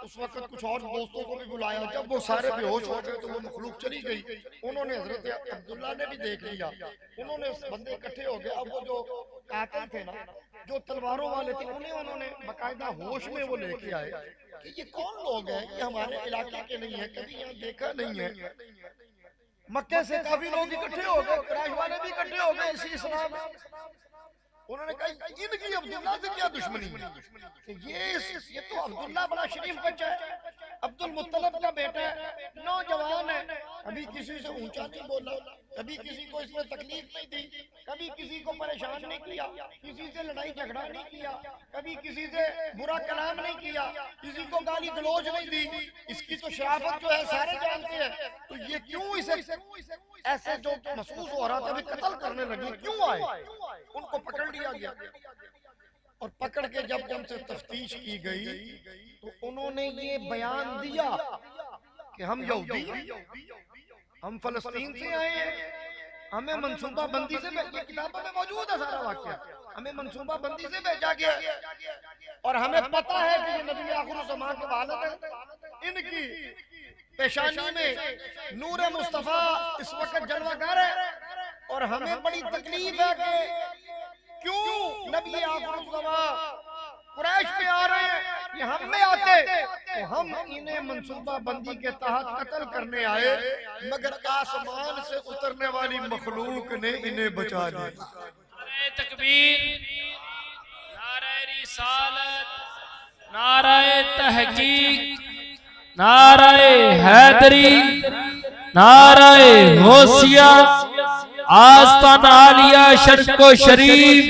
उस वक्त कुछ और दोस्तों को भी बुलाया। जब वो सारे बेहोश हो गए तो वो मखलूक चली गई। उन्होंने हजरत अब्दुल्ला ने भी देख लिया, उन्होंने बंदे इकट्ठे हो गए। अब वो जो कातिल थे ना, जो तलवारों वाले थे, उन्होंने बाकायदा होश में वो लेके आए कि ये कौन लोग हैं, ये हमारे इलाके के नहीं है, कभी यहाँ देखा नहीं है। मक्के से काफी लोग इकट्ठे हो गए, कुरैश वाले भी इकट्ठे हो गए इसी इस्लाम। उन्होंने कहा इनकी अब्दुल्ला से क्या दुश्मनी है, ये तो अब्दुल्ला बड़ा शरीफ बच्चा है, अब्दुल मुत्तलिब का बेटा है, नौजवान है, कभी किसी से ऊंचा नहीं बोला, कभी किसी को इसमें तकलीफ नहीं दी, कभी किसी को परेशान नहीं किया, किसी से लड़ाई झगड़ा नहीं किया, कभी किसी से बुरा कलाम नहीं किया, किसी को गाली गलौज नहीं दी। इसकी तो शराफत जो है सारे जानते हैं, तो ये क्यों इसे ऐसे जो महसूस हो रहा था कत्ल करने लगे, क्यों आए? उनको पकड़ लिया गया और पकड़ के जब उनसे तफ्तीश की गई तो उन्होंने ये बयान दिया कि हम यहूदी हैं, हम फलस्तीन से आए हैं, हमें मंसूबा बंदी से, ये किताबों में मौजूद है सारा वाकया, हमें मंसूबा बंदी से भेजा गया और हमें पता है कि ये नबी आखिर ज़मान के वालिद हैं। इनकी पेशानी में नूर मुस्तफा इस वक्त जलवागर है और हमें बड़ी तकलीफ है कि क्यों नबी आखिर ज़मान कुरैश पे आ रहे हैं, ये हम में आते तो हम इन्हें मंसूबा बंदी के तहत कत्ल करने आए, मगर आसमान से उतरने वाली मखलूक ने इन्हें बचा लिया। तकबीर, नाराए रिसालत, नाराए तहकीक, नाराए हैदरी, नाराए गौसिया, आस्ताना आलिया शर्को शरीफ,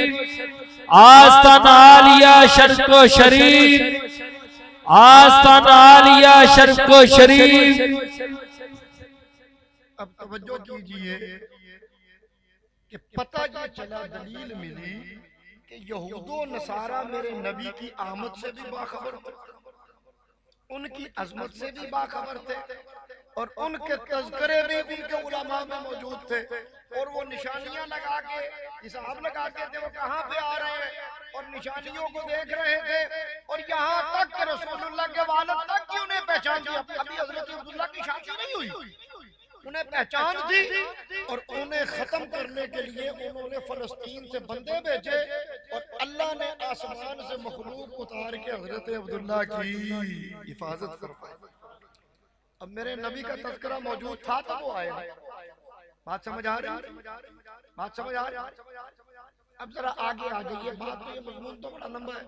आस्ताना आलिया शर्को शरीफ, आस्ताना आलिया शर्को शरीफ। अब तवज्जो कीजिए कि पता ये चला, दलील मिली कि यहूदो नसारा मेरे नबी की आमद से भी बाखबर थे, उनकी अजमत से भी बाखबर थे, और उनके तज़किरे भी उनके उलमा में मौजूद थे, और वो निशानियां लगा के हिसाब लगाते थे वो कहाँ पे आ रहे हैं, और निशानियों को देख रहे थे, और यहाँ तक कि रसूलुल्लाह के वालिद तक की उन्हें पहचान दी। अभी हजरत अब्दुल्ला की शादी नहीं हुई, उन्हें पहचान दी, और उन्हें खत्म करने के लिए उन्होंने फलस्तीन से बंदे भेजे, और अल्लाह ने आसमान से मखलूक उतार के हजरत अब्दुल्ला की हिफाजत फरमाई। अब मेरे नबी का तज़किरा मौजूद था तो वो आए। बात समझ आ रही? बात समझ आ रही? अब जरा आगे आ जाइए, बात तो ये मजमून तो बड़ा लंबा है।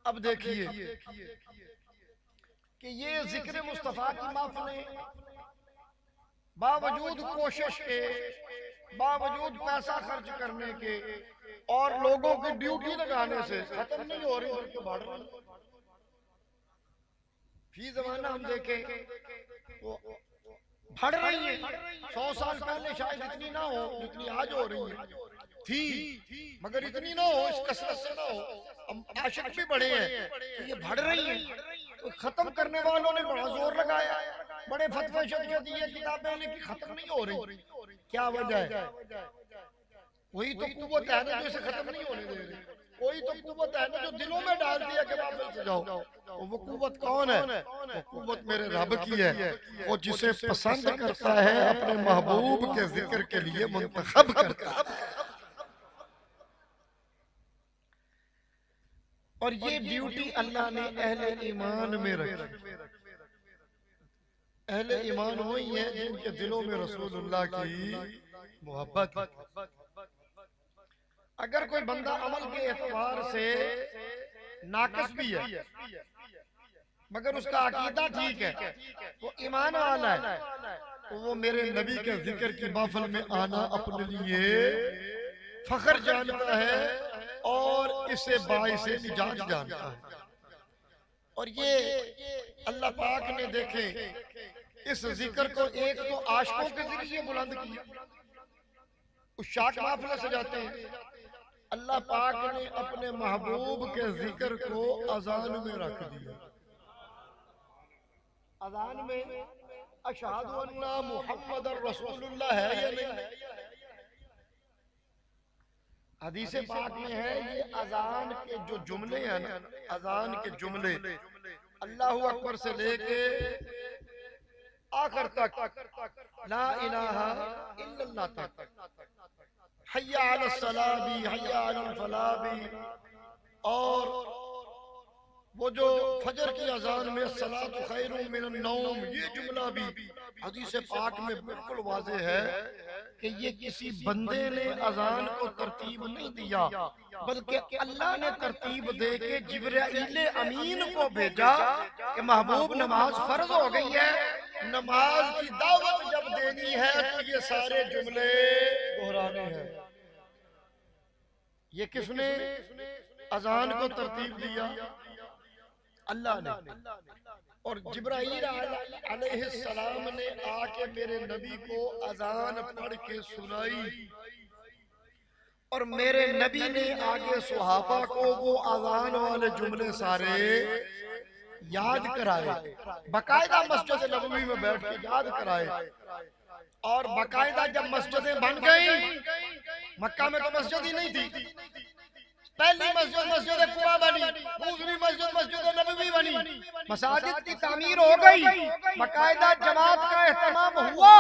अब देखिए कि ये जिक्र मुस्तफा की महफिलें बावजूद कोशिश के, बावजूद पैसा खर्च करने के और लोगों की ड्यूटी लगाने से खत्म नहीं हो रही, बल्कि बढ़ रही। फी जमाना हम देखें तो बढ़ रही है। 100 साल पहले शायद इतनी ना हो जितनी आज हो रही है, थी मगर इतनी ना हो, इस कसरत से ना हो। अब आशिक भी बढ़े हैं तो ये बढ़ रही है। तो खत्म करने वालों ने बड़ा जोर लगाया, बड़े फतवे शतवे दिए, किताबें लिखी, खत्म नहीं हो रही। क्या वजह है? वही तो कुव्वत है ना जो इसे खत्म नहीं होने दे रही। कोई तो कुव्वत है ना जो दिलों में डाल दिया कि वापस से जाओ। वो कुव्वत कौन है? वो कुव्वत मेरे रब की है। वो जिसे पसंद करता है अपने महबूब के जिक्र के लिए मुंतखब करता है। और ये ड्यूटी अल्लाह ने अहले ईमान में रखी। अहले ईमान वही है जिनके दिलों में रसूलुल्लाह की मोहब्बत। अगर कोई बंदा अमल के एतबार से नाकिस भी है मगर उसका अकीदा ठीक है, वो ईमान वाला है, तो वो मेरे नबी के जिक्र की महफिल में आना अपने लिए फख्र जानता है और इसे बाइसे निजात जानता है। और ये अल्लाह पाक ने देखे इस जिक्र को एक तो आशिकों के जरिए बुलंद किया, उस शाक महफिल सजाते हैं। अल्लाह पाक ने अपने महबूब के जिक्र को अजान में रख दिया। अजान में अशहदु अन्ना मुहम्मदुर रसूलुल्लाह है या नहीं? हदीस पाक में है ये अजान के जो जुमले हैं ना, अजान के जुमले अल्लाहु अकबर से लेके आखिर तक, ला इलाहा इल्लल्लाह तक, हय्या अलस सलाह भी, हय्या अलल फलाह भी, और वो जो फजर की अजान में सलातु खैरुम मिनन नौम, ये जुमला भी हदीस पाक में बिल्कुल वाज़ेह है कि ये किसी बंदे ने अजान को तरतीब नहीं दिया, बल्कि अल्लाह ने तरतीब दे के जिब्राईल अमीन को भेजा कि महबूब नमाज फर्ज हो गई है, नमाज की दावत जब देनी है तो ये सारे जुमले दोहराने हैं। ये किसने अजान को तरतीब दिया? अल्लाह ने। और जिब्राईल अलैहिस्सलाम ने आके मेरे नबी को अजान पढ़ के सुनाई, और मेरे नबी ने आगे सुहाबा को वो अजान वाले जुमले सारे याद कराए, बाकायदा मस्जिद नबवी में बैठ के याद कराए। और बाकायदा जब मस्जिदें बन गई, मक्का में तो मस्जिद ही नहीं थी, पहली मस्जिद मस्जिद कुबा बनी, दूसरी मस्जिद मस्जिद नबवी बनी, मसाजिद की तामीर हो गई, बाकायदा जमात का एहतमाम हुआ।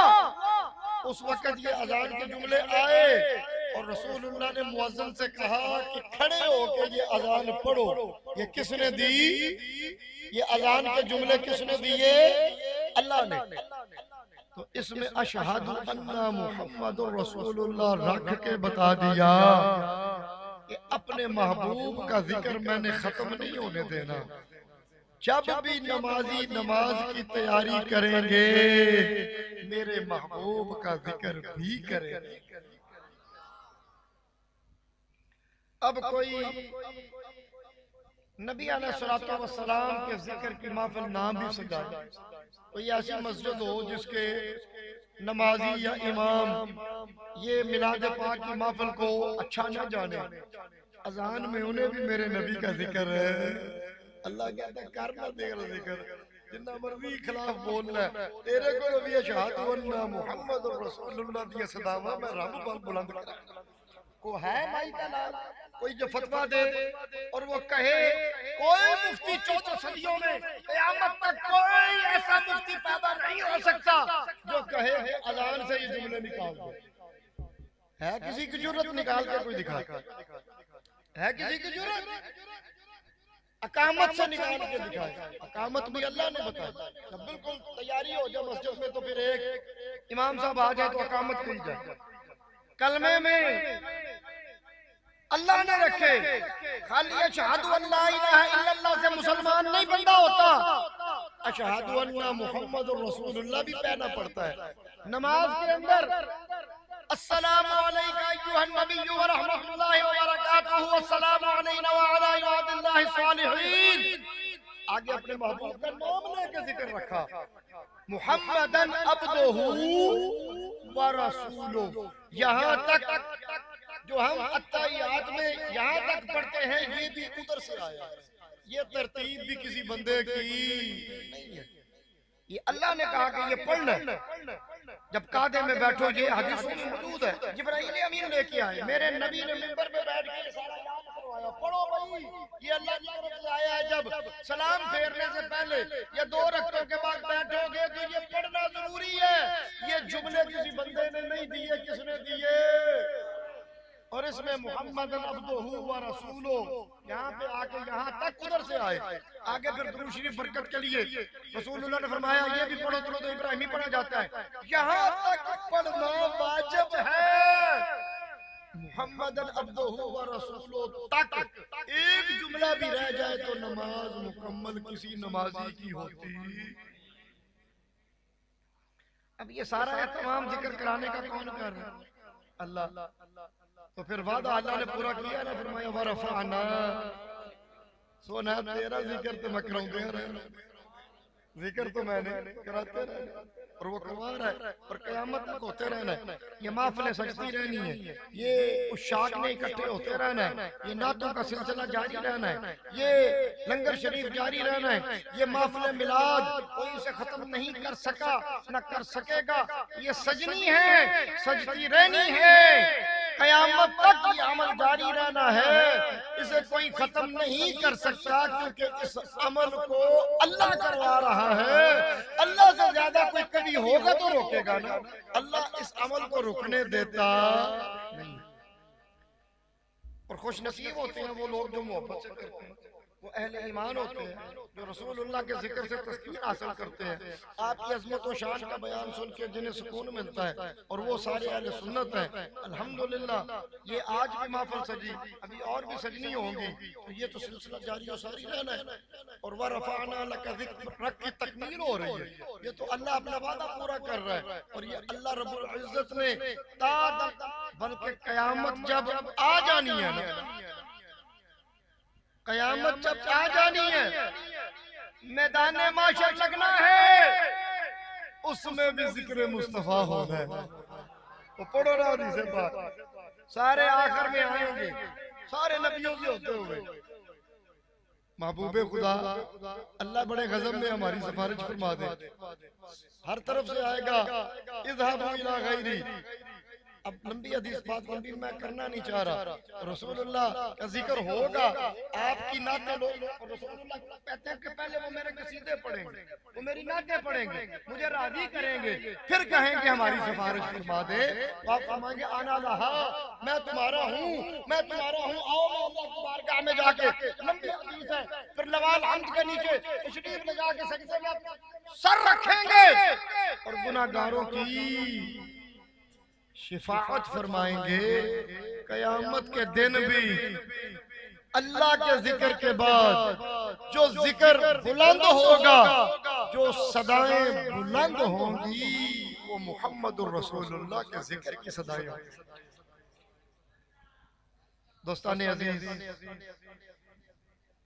उस वक्त ये अजान के जुमले आए और रसूलुल्लाह ने मुअज्जिन से कहा कि खड़े होके ये अजान पढ़ो। ये किसने दी? ये अजान के जुमले किसने दिए? अल्लाह ने। तो इसमें अशहदु अन्ना मुहम्मदुर रसूलुल्लाह रख के बता दिया कि अपने महबूब का जिक्र मैंने खत्म नहीं होने देना। जब भी नमाजी नमाज की तैयारी करेंगे मेरे महबूब का जिक्र भी करेंगे। अब कोई नबी अलैहिस्सलाम के जिक्र की महफिल नाम भी सजाए, कोई ऐसी मस्जिद हो जिसके नमाजी या इमाम ये मिलाद पाक की महफिल को अच्छा न जाने, अजान में उन्हें भी मेरे नबी का जिक्र है। अल्लाह कहता है कर ना तेरा जिक्र, जिन्ना मर्जी खिलाफ बोलना तेरे को भी शहादत वन्ना मुहम्मद रसूलुल्लाह दी सदावा मैं रब पर बुलंद करा। को है भाई का लाल कोई जो फतवा दे और वो कहे कोई मुफ्ती 14 सदियों में क़यामत तक कोई ऐसा मुफ्ती पैदा नहीं हो सकता जो कहे कि अजान से ये जुमले निकाल दो। है किसी की जरूरत निकाल के कोई दिखा? है किसी की जरूरत? अकामत से निकाल के दिखाए। अकामत भी अल्लाह ने बताया। जब बिल्कुल तैयारी हो जाए मस्जिद में तो फिर एक इमाम साहब आ जाए तो अकामत कही जाए। कलमे में अल्लाह ने रखे, खाली अशहदु अल्ला इलाहा इल्लल्लाह से मुसलमान नहीं बंदा होता, अशहदु अन्ना मुहम्मदुर रसूलुल्लाह भी पढ़ना पड़ता है। नमाज के अंदर अस्सलामु अलैका अय्युहन नबिय्यु व रहमतुल्लाहि व बरकातुहु वस्सलामु अलैना व अला इबादिल्लाहि सालिहीन, आगे अपने महबूब का नाम लेके जिक्र रखा, मुहम्मदन अब्दुहु व रसूलुहु। यहाँ तक जो हम अत्ताहियात में यहाँ तक पढ़ते हैं ये भी उधर से आया। ये तरतीब भी किसी बंदे की नहीं है, ये अल्लाह ने कहा कि ये पढ़ना। जब कादे में बैठो ये हदीस में मौजूद है, जिब्राइल अमीन लेके आए, मेरे नबी ने मिंबर पे बैठ के सारा याद करवाया, पढ़ो भाई ये अल्लाह की तरफ से आया है। जब सलाम फेरने से पहले या 2 रकातों के बाद बैठोगे तो ये पढ़ना जरूरी है। ये जुमले किसी बंदे ने नहीं दिए, किसने दिए? और इसमें मोहम्मद अब्दुहु व रसूलुहु यहाँ पे आके यहाँ तक उधर से आए। आगे फिर दुरूद शरीफ बरकत के लिए रसूलुल्लाह ने फरमाया ये भी पढ़ो तो इब्राहिमी पढ़ा जाता है। यहाँ तक पढ़ना वाजिब है। मोहम्मद अब्दुहु व रसूलुहु तक एक जुमला भी रह जाए तो नमाज मुकम्मल किसी नमाजी की होती। अब ये सारा तमाम जिक्र कराने का कौन कर रहा है? अल्लाह। तो फिर वादा अल्लाह ने पूरा किया ना, फरमाया वरफअना, सोना तेरा जिक्र तो मैं कराऊंगा रहना, जिक्र तो मैंने कराते रहना, और वो कुंवार है और क़यामत तक होते रहना है। ये महफिलें सजती रहनी है, ये उशाक में इकट्ठे होते रहना है, ये नातों का सिलसिला जारी रहना है, ये लंगर शरीफ जारी रहना है, ये महफिल मिलाद कोई इसे खत्म नहीं कर सका न कर सकेगा। ये सजनी है, सजती रहनी है, क़यामत तक ये अमल जारी रहना है, इसे कोई खत्म नहीं कर सकता क्योंकि इस अमल को अल्लाह करवा रहा है। अल्लाह से ज्यादा कोई कभी होगा तो रोकेगा ना, अल्लाह इस अमल को रुकने देता नहीं। और खुश नसीब होते हैं वो लोग जो मोहब्बत से करते हैं, वो अहले ईमान होते हैं, जो रसूलुल्लाह के जिक्र से तस्कीर हासिल करते हैं, आपकी अज़मत और शान का बयान सुन के जिन्हें सुकून मिलता है, और वो सारे अहले सुन्नत हैं। अल्हम्दुलिल्लाह ये आज भी महफिल सजी, अभी और भी सजनी होंगी, तो ये तो सिलसिला जारी और सारी रहना है। और व रफ़अना लका ज़िक्रक की तकमील हो रही है, ये तो अल्लाह अपना वादा पूरा कर रहा है। और ये अल्लाह रब्बुल इज़्ज़त ने बल्कि क़यामत जब आ जानी है ना, क़यामत जब आ जानी है, मैदान माशर लगना है, उसमें भी जिक्र मुस्तफा होना है। वो पढ़ो ना हदीस पाक, सारे आखिर में आएंगे, सारे नबियों से होते हुए। महबूबे खुदा अल्लाह बड़े गज़ब में हमारी सिफारिश फरमा दे, हर तरफ से आएगा इज़हाबू इला गैरी। अब लंबी हदीस बात लंबी मैं करना नहीं चाह रहा, रसूलुल्लाह का जिक्र होगा, आपकी नाते लोग, रसूलुल्लाह कहते हैं कि पहले वो मेरे कसीदे पढ़ेंगे, वो मेरी नाते पढ़ेंगे, मुझे राजी करेंगे, फिर कहेंगे हमारी सिफारिश फरमा दे, तो आप फरमाएंगे आना लहा, मैं तुम्हारा हूँ, मैं तुम्हारा हूँ, आओ मैं अल्लाह की बारगाह में जाके। लंबी हदीस है, फिर लवाल हम्द के नीचे तशरीफ लगा के सजदे में सर रखेंगे और गुनाहगारों की शिफाअत फरमाएंगे कयामत के दिन भी अल्लाह के जिक्र के बाद जो जिक्र बुलंद होगा, जो सदाएं बुलंद होंगी, वो मुहम्मदुर रसूलुल्लाह के जिक्र की सदाएं होंगी। दोस्ताने अजीज,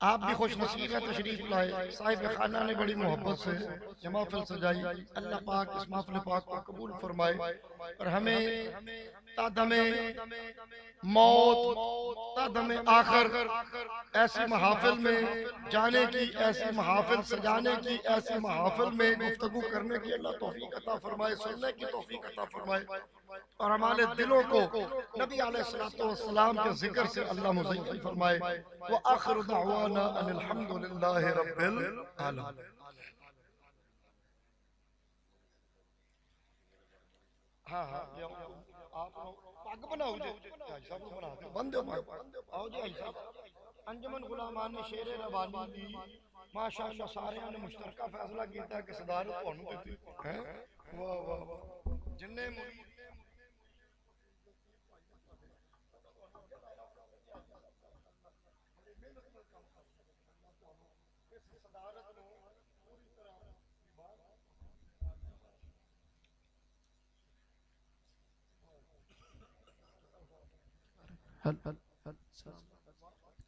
आप भी खुश नसीब हैं, तशरीफ लाए। साहिब खाना ने बड़ी मोहब्बत से ये महफिल सजाई। अल्लाह पाक इस महफिल पाक को कबूल फरमाए और हमें तादमे मौत, तादमे आखिर ऐसी महफिल में जाने की, ऐसी महफिल सजाने की, ऐसी महफिल में गुफ्तगू करने की अल्लाह तौफीक अता फरमाए, सुनने की तौफीक अता फरमाए और हमारे दिलों को नबी अलैहिस्सलातु वस्सलाम के जिक्र से अल्लाह मुज़य्यन फरमाए। व आखिरु दअवाना अनिल हम्दुलिल्लाहि रब्बिल आलमीन। हाँ हाँ, आप पग बनाओ जी, सब बना दो, बंदे आओ जी। अंजुमन गुलामान ने शेर रबानी दी, माशाअल्लाह सारे ने मुश्तरका फैसला किया कि सदारत तुहानू दित्ती है। वाह वाह वाह, जिन्ने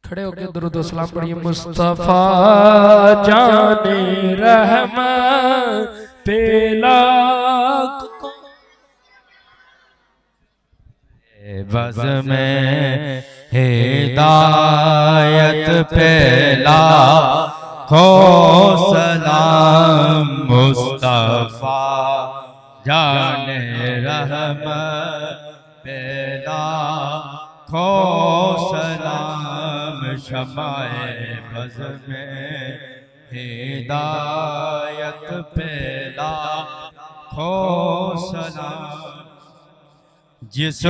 खड़े होके दुरूद व सलाम पढ़िए। मुस्तफा जाने रहमत पेला बज़ में हिदायत पेला खो सलाम मुस्तफा जाने रहमत पेला खो सलाम शमाए बज़ में हिदायत पेला खो सलाम जिस